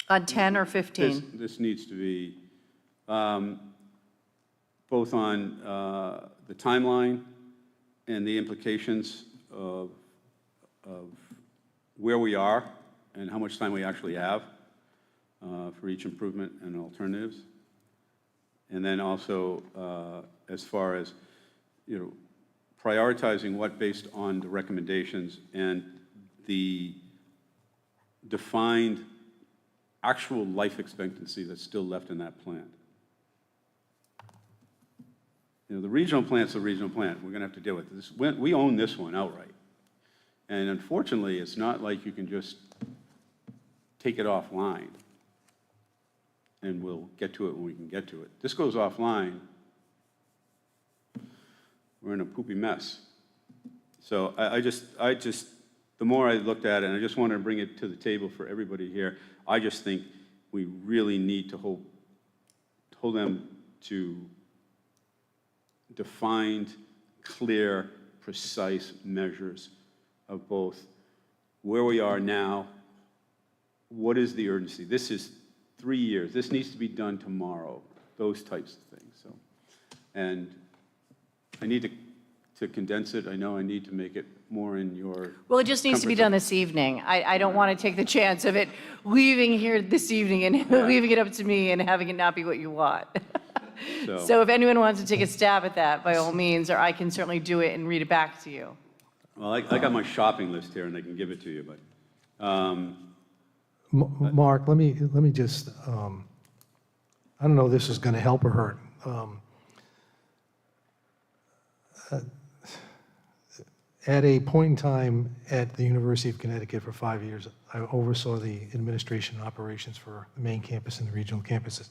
On 10 or 15? This needs to be both on the timeline and the implications of where we are and how much time we actually have for each improvement and alternatives. And then also as far as, prioritizing what based on the recommendations and the defined actual life expectancy that's still left in that plant. The regional plant's a regional plant. We're going to have to deal with this. We own this one outright. And unfortunately, it's not like you can just take it offline and we'll get to it when we can get to it. This goes offline, we're in a poopy mess. So I just, the more I looked at it, and I just wanted to bring it to the table for everybody here, I just think we really need to hold them to defined, clear, precise measures of both where we are now, what is the urgency? This is 3 years. This needs to be done tomorrow, those types of things. So, and I need to condense it. I know I need to make it more in your. Well, it just needs to be done this evening. I don't want to take the chance of it leaving here this evening and leaving it up to me and having it not be what you want. So if anyone wants to take a stab at that, by all means, or I can certainly do it and read it back to you. Well, I got my shopping list here, and I can give it to you, but. Mark, let me just, I don't know if this is going to help or hurt. at a point in time at the University of Connecticut for 5 years, I oversaw the administration and operations for the main campus and the regional campuses.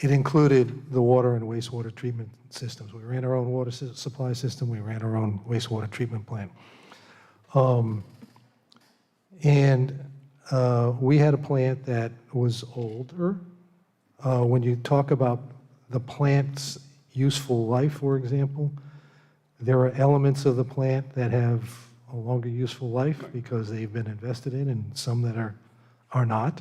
It included the water and wastewater treatment systems. We ran our own water supply system. We ran our own wastewater treatment plant. We had a plant that was older. When you talk about the plant's useful life, for example, there are elements of the plant that have a longer useful life because they've been invested in, and some that are not.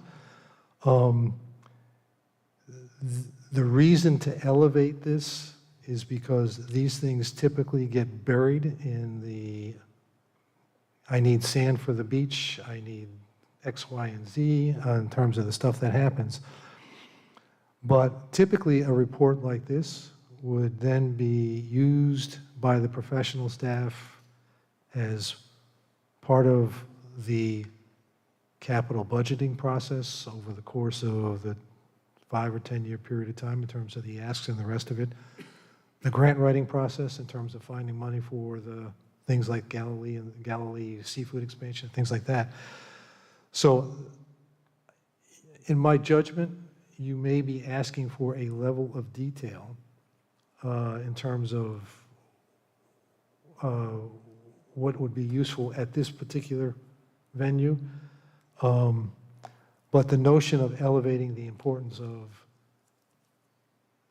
The reason to elevate this is because these things typically get buried in the, I need sand for the beach, I need X, Y, and Z in terms of the stuff that happens. But typically, a report like this would then be used by the professional staff as part of the capital budgeting process over the course of the 5 or 10 year period of time in terms of the asks and the rest of it. The grant writing process in terms of finding money for the things like Galilee seafood expansion, things like that. So in my judgment, you may be asking for a level of detail in terms of what would be useful at this particular venue. But the notion of elevating the importance of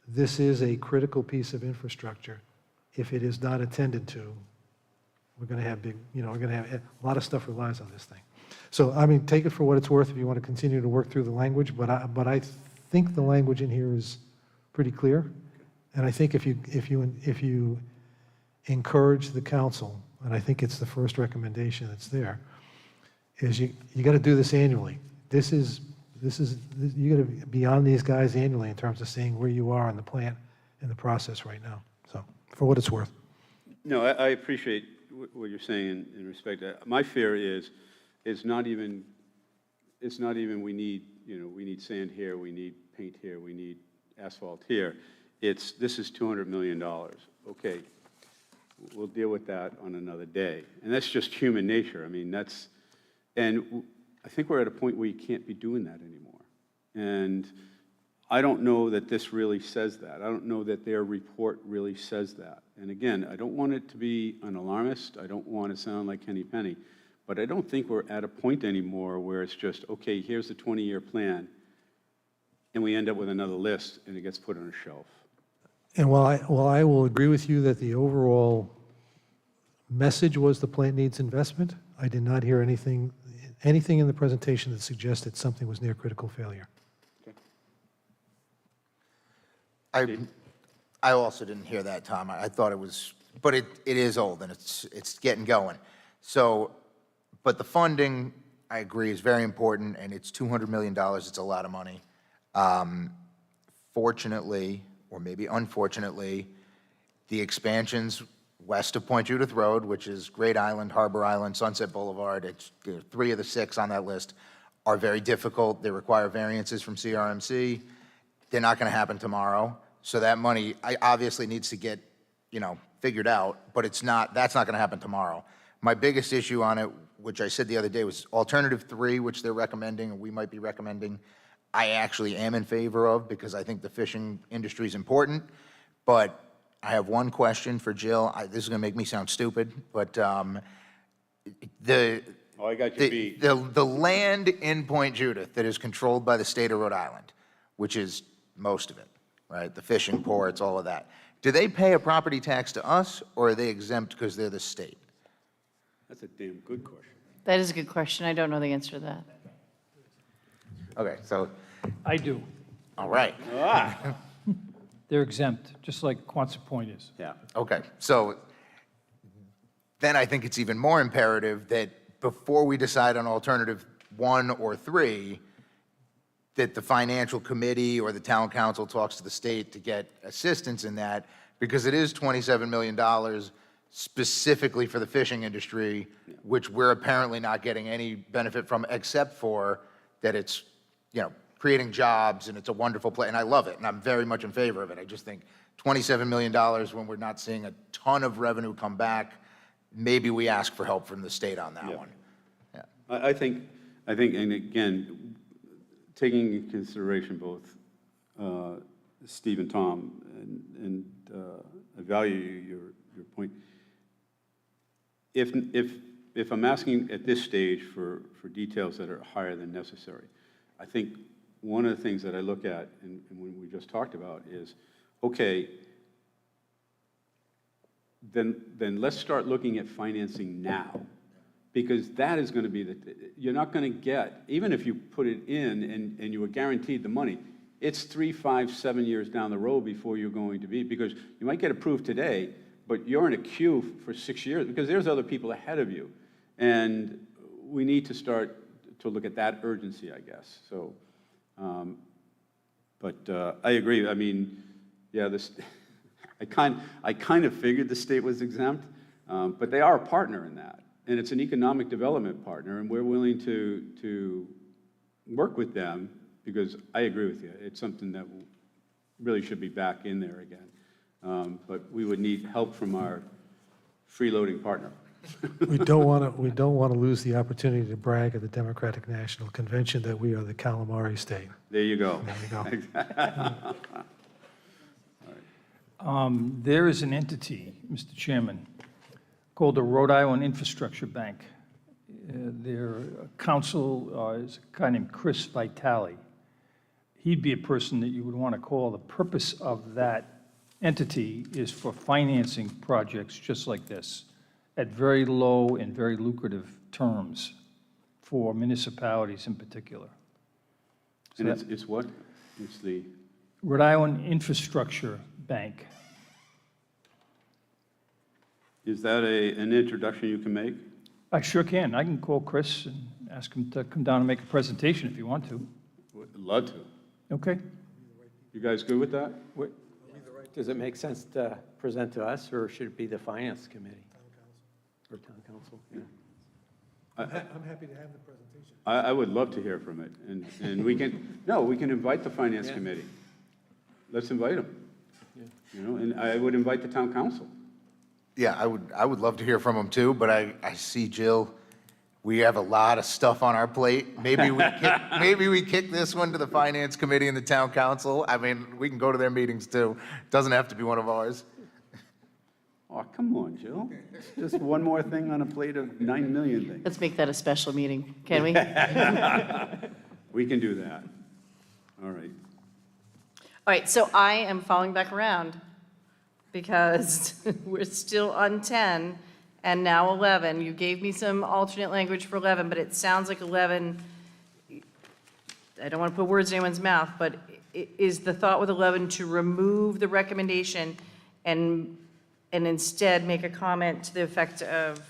this is a critical piece of infrastructure. If it is not attended to, we're going to have we're going to have a lot of stuff relies on this thing. So, I mean, take it for what it's worth if you want to continue to work through the language, but I think the language in here is pretty clear. And I think if you encourage the council, and I think it's the first recommendation that's there, is you got to do this annually. You got to be on these guys annually in terms of seeing where you are in the plant, in the process right now. So, for what it's worth. No, I appreciate what you're saying in respect to that. My fear is, it's not even we need sand here, we need paint here, we need asphalt here. This is $200 million. Okay, we'll deal with that on another day. And that's just human nature. I mean, and I think we're at a point where you can't be doing that anymore. And I don't know that this really says that. I don't know that their report really says that. And again, I don't want it to be an alarmist. I don't want to sound like Henny Penny. But I don't think we're at a point anymore where it's just, okay, here's the 20-year plan, and we end up with another list, and it gets put on a shelf. And while I will agree with you that the overall message was the plant needs investment, I did not hear anything in the presentation that suggested something was near critical failure. Okay. I also didn't hear that, Tom. I thought it was, but it is old, and it's getting going. So, but the funding, I agree, is very important, and it's $200 million. It's a lot of money. Fortunately, or maybe unfortunately, the expansions west of Point Judith Road, which is Great Island, Harbor Island, Sunset Boulevard, it's 3 of the 6 on that list, are very difficult. They require variances from CRMC. They're not going to happen tomorrow. So that money obviously needs to get, figured out, but that's not going to happen tomorrow. My biggest issue on it, which I said the other day, was alternative 3, which they're recommending, or we might be recommending. I actually am in favor of, because I think the fishing industry is important. But I have one question for Jill. This is going to make me sound stupid, but I got your beat. the land in Point Judith that is controlled by the state of Rhode Island, which is most of it, right? The fishing ports, all of that. Do they pay a property tax to us, or are they exempt because they're the state? That's a damn good question. That is a good question. I don't know the answer to that. Okay, so, I do. all right. They're exempt, just like Quonset Point is. Yeah. Okay, so then I think it's even more imperative that before we decide on alternative 1 or 3, that the financial committee or the town council talks to the state to get assistance in that, because it is $27 million specifically for the fishing industry, which we're apparently not getting any benefit from, except for that it's, creating jobs, and it's a wonderful place, and I love it, and I'm very much in favor of it. I just think $27 million when we're not seeing a ton of revenue come back maybe we ask for help from the state on that Yeah. one. Yeah. I think, and again, taking into consideration both Steve and Tom, and I value your point. If I'm asking at this stage for details that are higher than necessary, I think one of the things that I look at, and when we just talked about, is, okay, then let's start looking at financing now. Because that is going to be you're not going to get, even if you put it in and you were guaranteed the money, it's 3, 5, 7 years down the road before you're going to be, because you might get approved today, but you're in a queue for 6 years, because there's other people ahead of you. And we need to start to look at that urgency, I guess. So, but I agree. I mean, yeah, I kind of figured the state was exempt, but they are a partner in that. And it's an economic development partner, and we're willing to work with them, because I agree with you. It's something that really should be back in there again. But we would need help from our freeloading partner. We don't want to lose the opportunity to brag at the Democratic National Convention that we are the calamari state. There you go. There you go. There is an entity, Mr. Chairman, called the Rhode Island Infrastructure Bank. Their counsel is a guy named Chris Vitale. He'd be a person that you would want to call. The purpose of that entity is for financing projects just like this at very low and very lucrative terms for municipalities in particular. And it's what? It's the... Rhode Island Infrastructure Bank. Is that an introduction you can make? I sure can. I can call Chris and ask him to come down and make a presentation if you want to. Would love to. Okay? You guys good with that? Does it make sense to present to us, or should it be the finance committee? Or town council? Yeah. I'm happy to have the presentation. I would love to hear from it, and we can invite the finance Yeah. committee. Let's invite them. Yeah. You know, and I would invite the town council. Yeah, I would love to hear from them too, but I see Jill, we have a lot of stuff on our plate. Maybe we kick this one to the finance committee and the town council. I mean, we can go to their meetings too. Doesn't have to be one of ours. Oh, come on, Jill. Just one more thing on a plate of 9 million things. Let's make that a special meeting, can we? We can do that. All right. All right, so I am following back around because we're still on 10 and now 11. You gave me some alternate language for 11, but it sounds like 11, I don't want to put words in anyone's mouth, but is the thought with 11 to remove the recommendation and instead make a comment to the effect of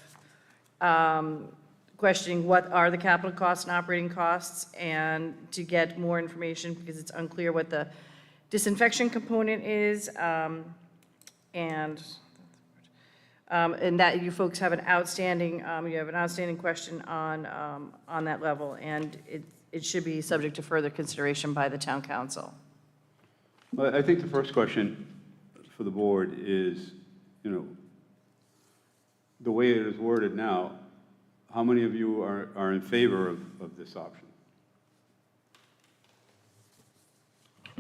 questioning what are the capital costs and operating costs, and to get more information because it's unclear what the disinfection component is, and that you folks have an outstanding, question on that level, and it should be subject to further consideration by the town council. Well, I think the first question for the board is, you know, the way it is worded now, how many of you are in favor of this option?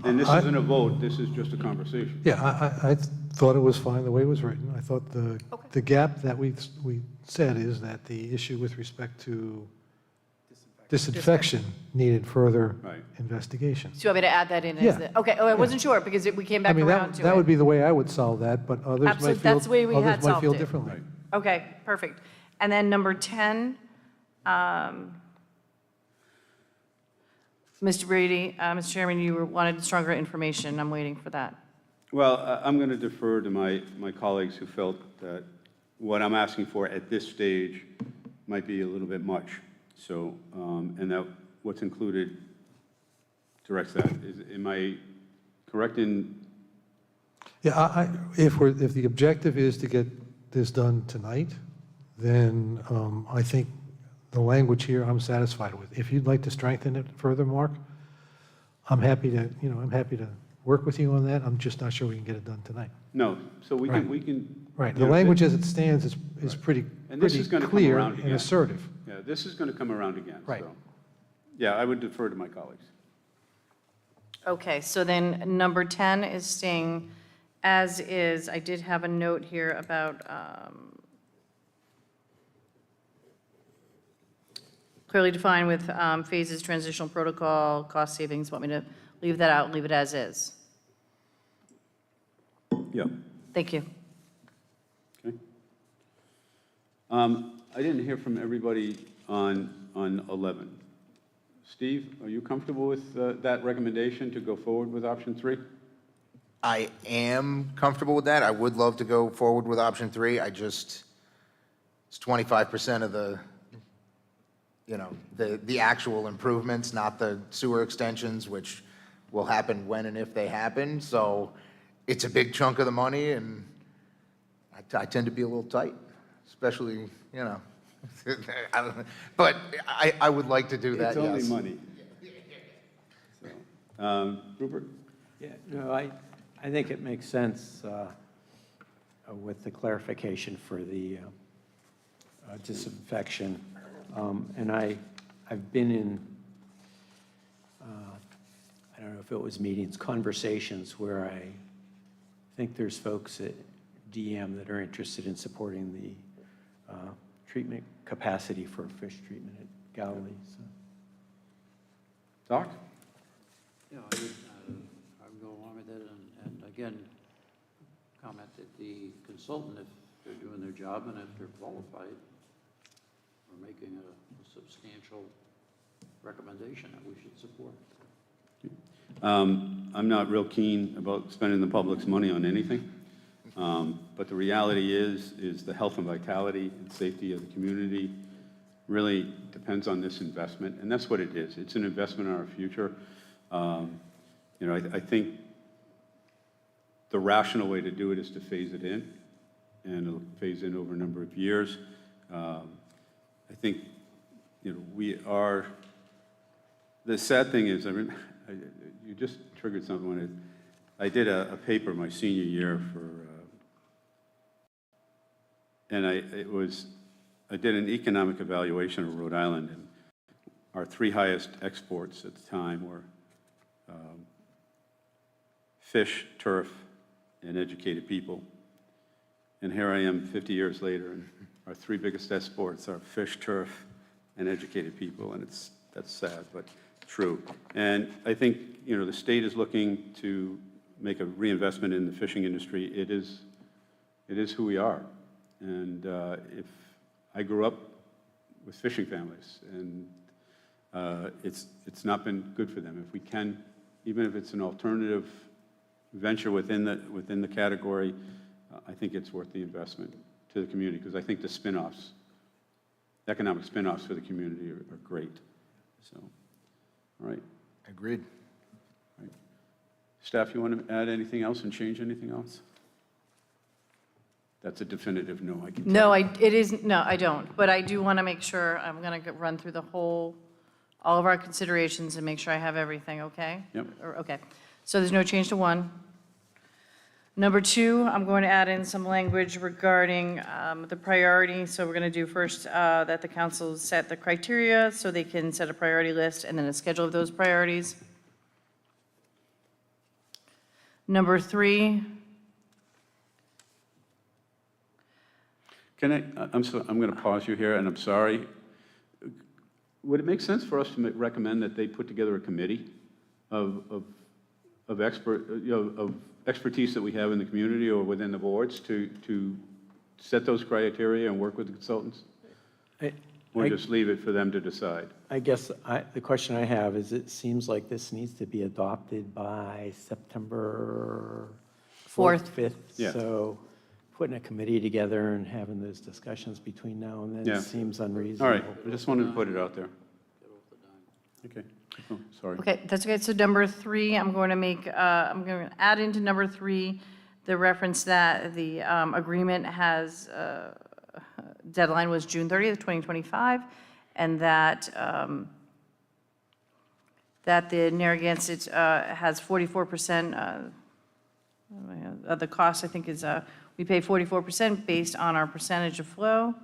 And this isn't a vote, this is just a conversation. Yeah, I thought it was fine the way it was written. I thought the gap that we said is that the issue with respect to disinfection needed further Right. investigation. So you want me to add that in as Yeah. the, okay, oh, I wasn't sure because we came I back mean, around to it. that would be the way I would solve that, but others might Absolutely, feel, that's the way we had others might feel solved it. differently. Right. Okay, perfect. And then number 10, Mr. Brady, Mr. Chairman, you wanted stronger information. I'm waiting for that. Well, I'm going to defer to my colleagues who felt that what I'm asking for at this stage might be a little bit much. So, and that what's included directs that. Am I correct in? Yeah, if the objective is to get this done tonight, then I think the language here I'm satisfied with. If you'd like to strengthen it further, Mark, I'm happy to work with you on that. I'm just not sure we can get it done tonight. No, so we Right. can. Right, you the know, language as it stands is Right. pretty And this is gonna come clear around and again. assertive. Yeah, this is going to come around again, Right. so. Yeah, I would defer to my colleagues. Okay, so then number 10 is staying as is. I did have a note here about clearly defined with phases, transitional protocol, cost savings. Want me to leave that out, leave it as is? Yeah. Thank you. Okay. I didn't hear from everybody on 11. Steve, are you comfortable with that recommendation to go forward with option 3? I am comfortable with that. I would love to go forward with option 3. It's 25% of the, the actual improvements, not the sewer extensions, which will happen when and if they happen. So it's a big chunk of the money, and I tend to be a little tight, especially, but I would like to do that, It's only yes. money. Rupert? Yeah, no, I think it makes sense with the clarification for the disinfection. And I've been in, I don't know if it was meetings, conversations where I think there's folks at DM that are interested in supporting the treatment capacity for fish treatment at Galilee. So. Doc? Yeah, I would go along with it, and again, comment that the consultant, if they're doing their job and if they're qualified, are making a substantial recommendation that we should support. I'm not real keen about spending the public's money on anything, but the reality is the health and vitality and safety of the community really depends on this investment, and that's what it is. It's an investment in our future. I think the rational way to do it is to phase it in, and it'll phase in over a number of years. I think, the sad thing is, you just triggered something when I did a paper my senior year and I did an economic evaluation of Rhode Island, and our 3 highest exports at the time were fish, turf, and educated people. And here I am 50 years later, and our 3 biggest exports are fish, turf, and educated people, and that's sad, but true. And I think, the state is looking to make a reinvestment in the fishing industry. It is who we are. And if I grew up with fishing families, and it's not been good for them. If we can, even if it's an alternative venture within the category, I think it's worth the investment to the community, because I think the spin-offs, economic spin-offs for the community are great. So, all right. Agreed. All right. Staff, you want to add anything else and change anything else? That's a definitive no, I can tell. No, I don't, but I do want to make sure, I'm going to run through all of our considerations and make sure I have everything, okay? Yep. Okay, so there's no change to 1. Number 2, I'm going to add in some language regarding the priority. So we're going to do first that the council set the criteria so they can set a priority list and then a schedule of those priorities. Number 3, I'm going to pause you here, and I'm sorry. Would it make sense for us to recommend that they put together a committee of expertise that we have in the community or within the boards to set those criteria and work with the consultants? Or just leave it for them to decide? I guess the question I have is, it seems like this needs to be adopted by September 4th. 5th. Yeah. So putting a committee together and having those discussions between now and then Yeah. seems All unreasonable. right, I just wanted to put it out there. Okay, oh, sorry. okay, that's okay. So number 3, I'm going to add into number 3 the reference that the agreement has, deadline was June 30th, 2025, and that that the Narragansett has 44%, of the cost, I think, is, we pay 44% based on our percentage of flow,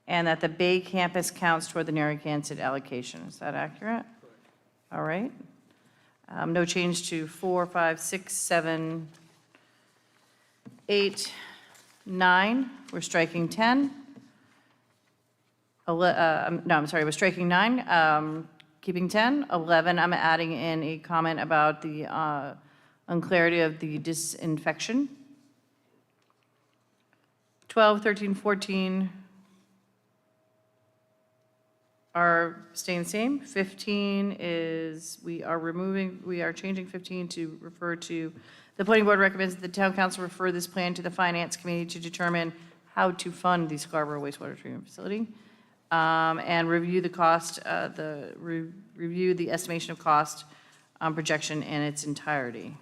and that the Bay campus counts toward the Narragansett allocation. Is that accurate? All right. No change to 4, 5, 6, 7, 8, 9. We're striking 10. No, I'm sorry, we're striking 9, keeping 10. 11, I'm adding in a comment about the unclarity of the disinfection. 12, 13, 14 are staying the same. 15 is, we are changing 15 to refer to, the planning board recommends that the town council refer this plan to the finance committee to determine how to fund the Scarborough wastewater treatment facility. And review the cost, review the estimation of cost projection in its entirety.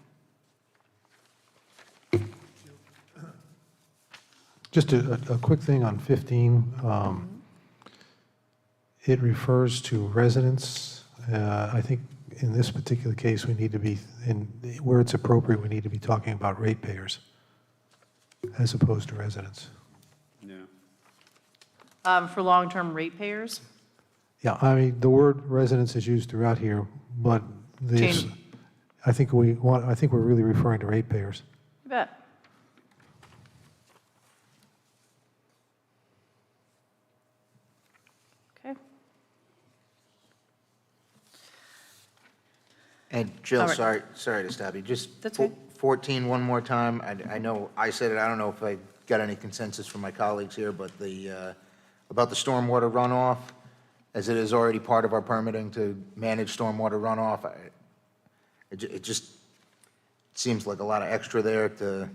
Just a quick thing on 15. It refers to residents. I think in this particular case, we need to be, where it's appropriate, we need to be talking about ratepayers as opposed to residents. Yeah. For long-term ratepayers. Yeah, I mean, the word residents is used throughout here, but this, Change. I think we're really referring to ratepayers. You bet. Okay. And Jill, All right. sorry to stop you, just That's okay. 14 one more time. I know I said it, I don't know if I got any consensus from my colleagues here, but about the stormwater runoff, as it is already part of our permitting to manage stormwater runoff, it just seems like a lot of extra there to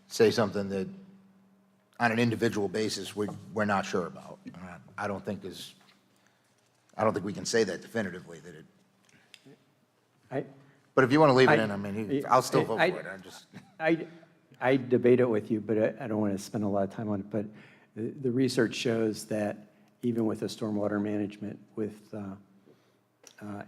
say something that, on an individual basis, we're not sure about. I don't think we can say that definitively, that it, but if you want to leave it in, I mean, I'll still vote for it. I debate it with you, but I don't want to spend a lot of time on it. But the research shows that even with the stormwater management, with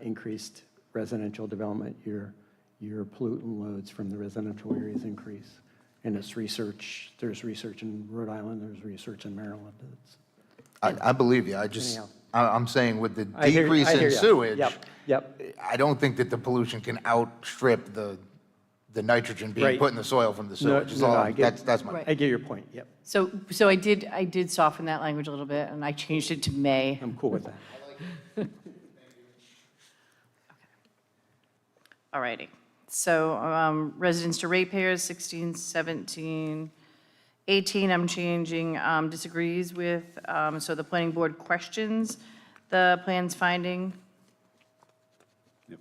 increased residential development, your pollutant loads from the residential areas increase. And it's research, there's research in Rhode Island, there's research in Maryland. I believe you. Anyhow. I'm saying with the I hear decrease in ya. sewage, Yep. I don't think that the pollution can outstrip the nitrogen being Right. put in the soil from the sewage. is no, all- I get- That's my, Right. I get your point, yep. So I did soften that language a little bit, and I changed it to may. I'm cool with that. All righty. So residents to ratepayers, 16, 17, 18, I'm changing disagrees with. So the planning board questions the plan's finding. Yep.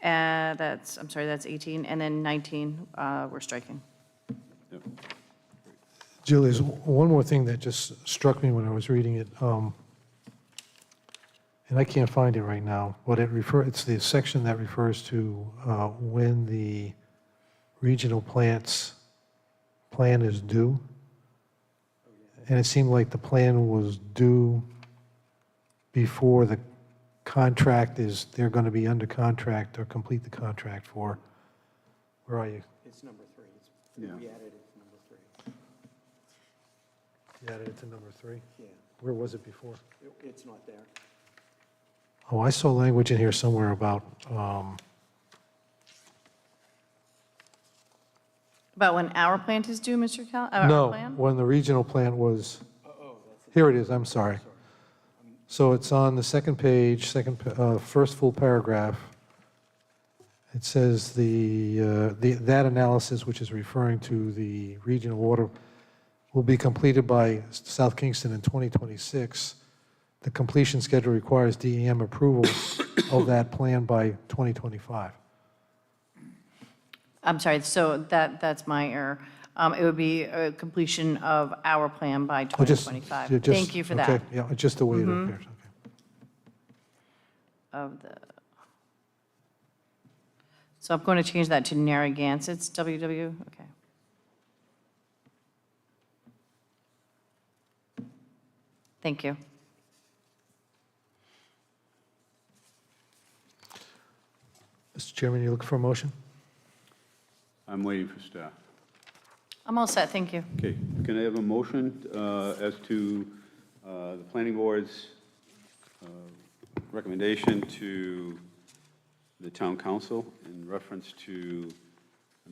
That's 18. And then 19, we're striking. Yep. Jill, there's one more thing that just struck me when I was reading it, and I can't find it right now. It's the section that refers to when the regional plan is due. And it seemed like the plan was due before the contract they're going to be under contract or complete the contract for. Where are you? It's number 3. Yeah. We added it to number 3. You added it to number 3? Yeah, Where was it before? it's not there. Oh, I saw language in here somewhere about, About when our plant is due, Mr. Our no, plan? when the regional plant was, here it is, I'm sorry. So it's on the second page, first full paragraph. It says that analysis, which is referring to the regional water, will be completed by South Kingston in 2026. The completion schedule requires DEM approval of that plan by 2025. I'm sorry, so that's my error. It would be a completion of our plan by Oh, just- 2025. just- Thank you for that. Okay, yeah, just the way it appears, okay. So I'm going to change that to Narragansett's WW, okay. Thank you. Mr. Chairman, you looking for a motion? I'm waiting for staff. I'm all set, thank you. Okay, can I have a motion as to the planning board's recommendation to the town council in reference to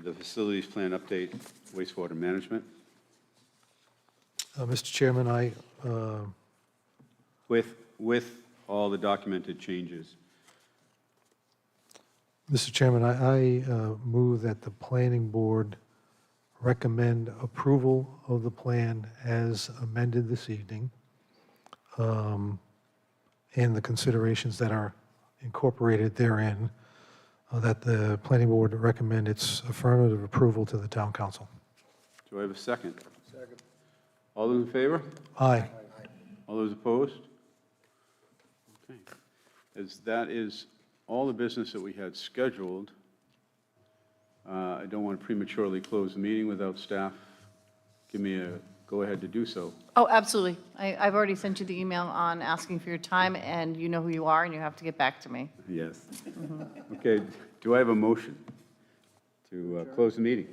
the facilities plan update wastewater management Mr. Chairman, with all the documented changes? Mr. Chairman, I move that the planning board recommend approval of the plan as amended this evening, and the considerations that are incorporated therein, that the planning board recommend its affirmative approval to the town council. Do I have a second? Second. All those in favor? Aye. All those opposed? Okay. As that is all the business that we had scheduled, I don't want to prematurely close the meeting without staff. Give me a go-ahead to do so. Oh, absolutely. I've already sent you the email on asking for your time, and you know who you are, and you have to get back to me. Yes. Okay, do I have a motion to close the meeting?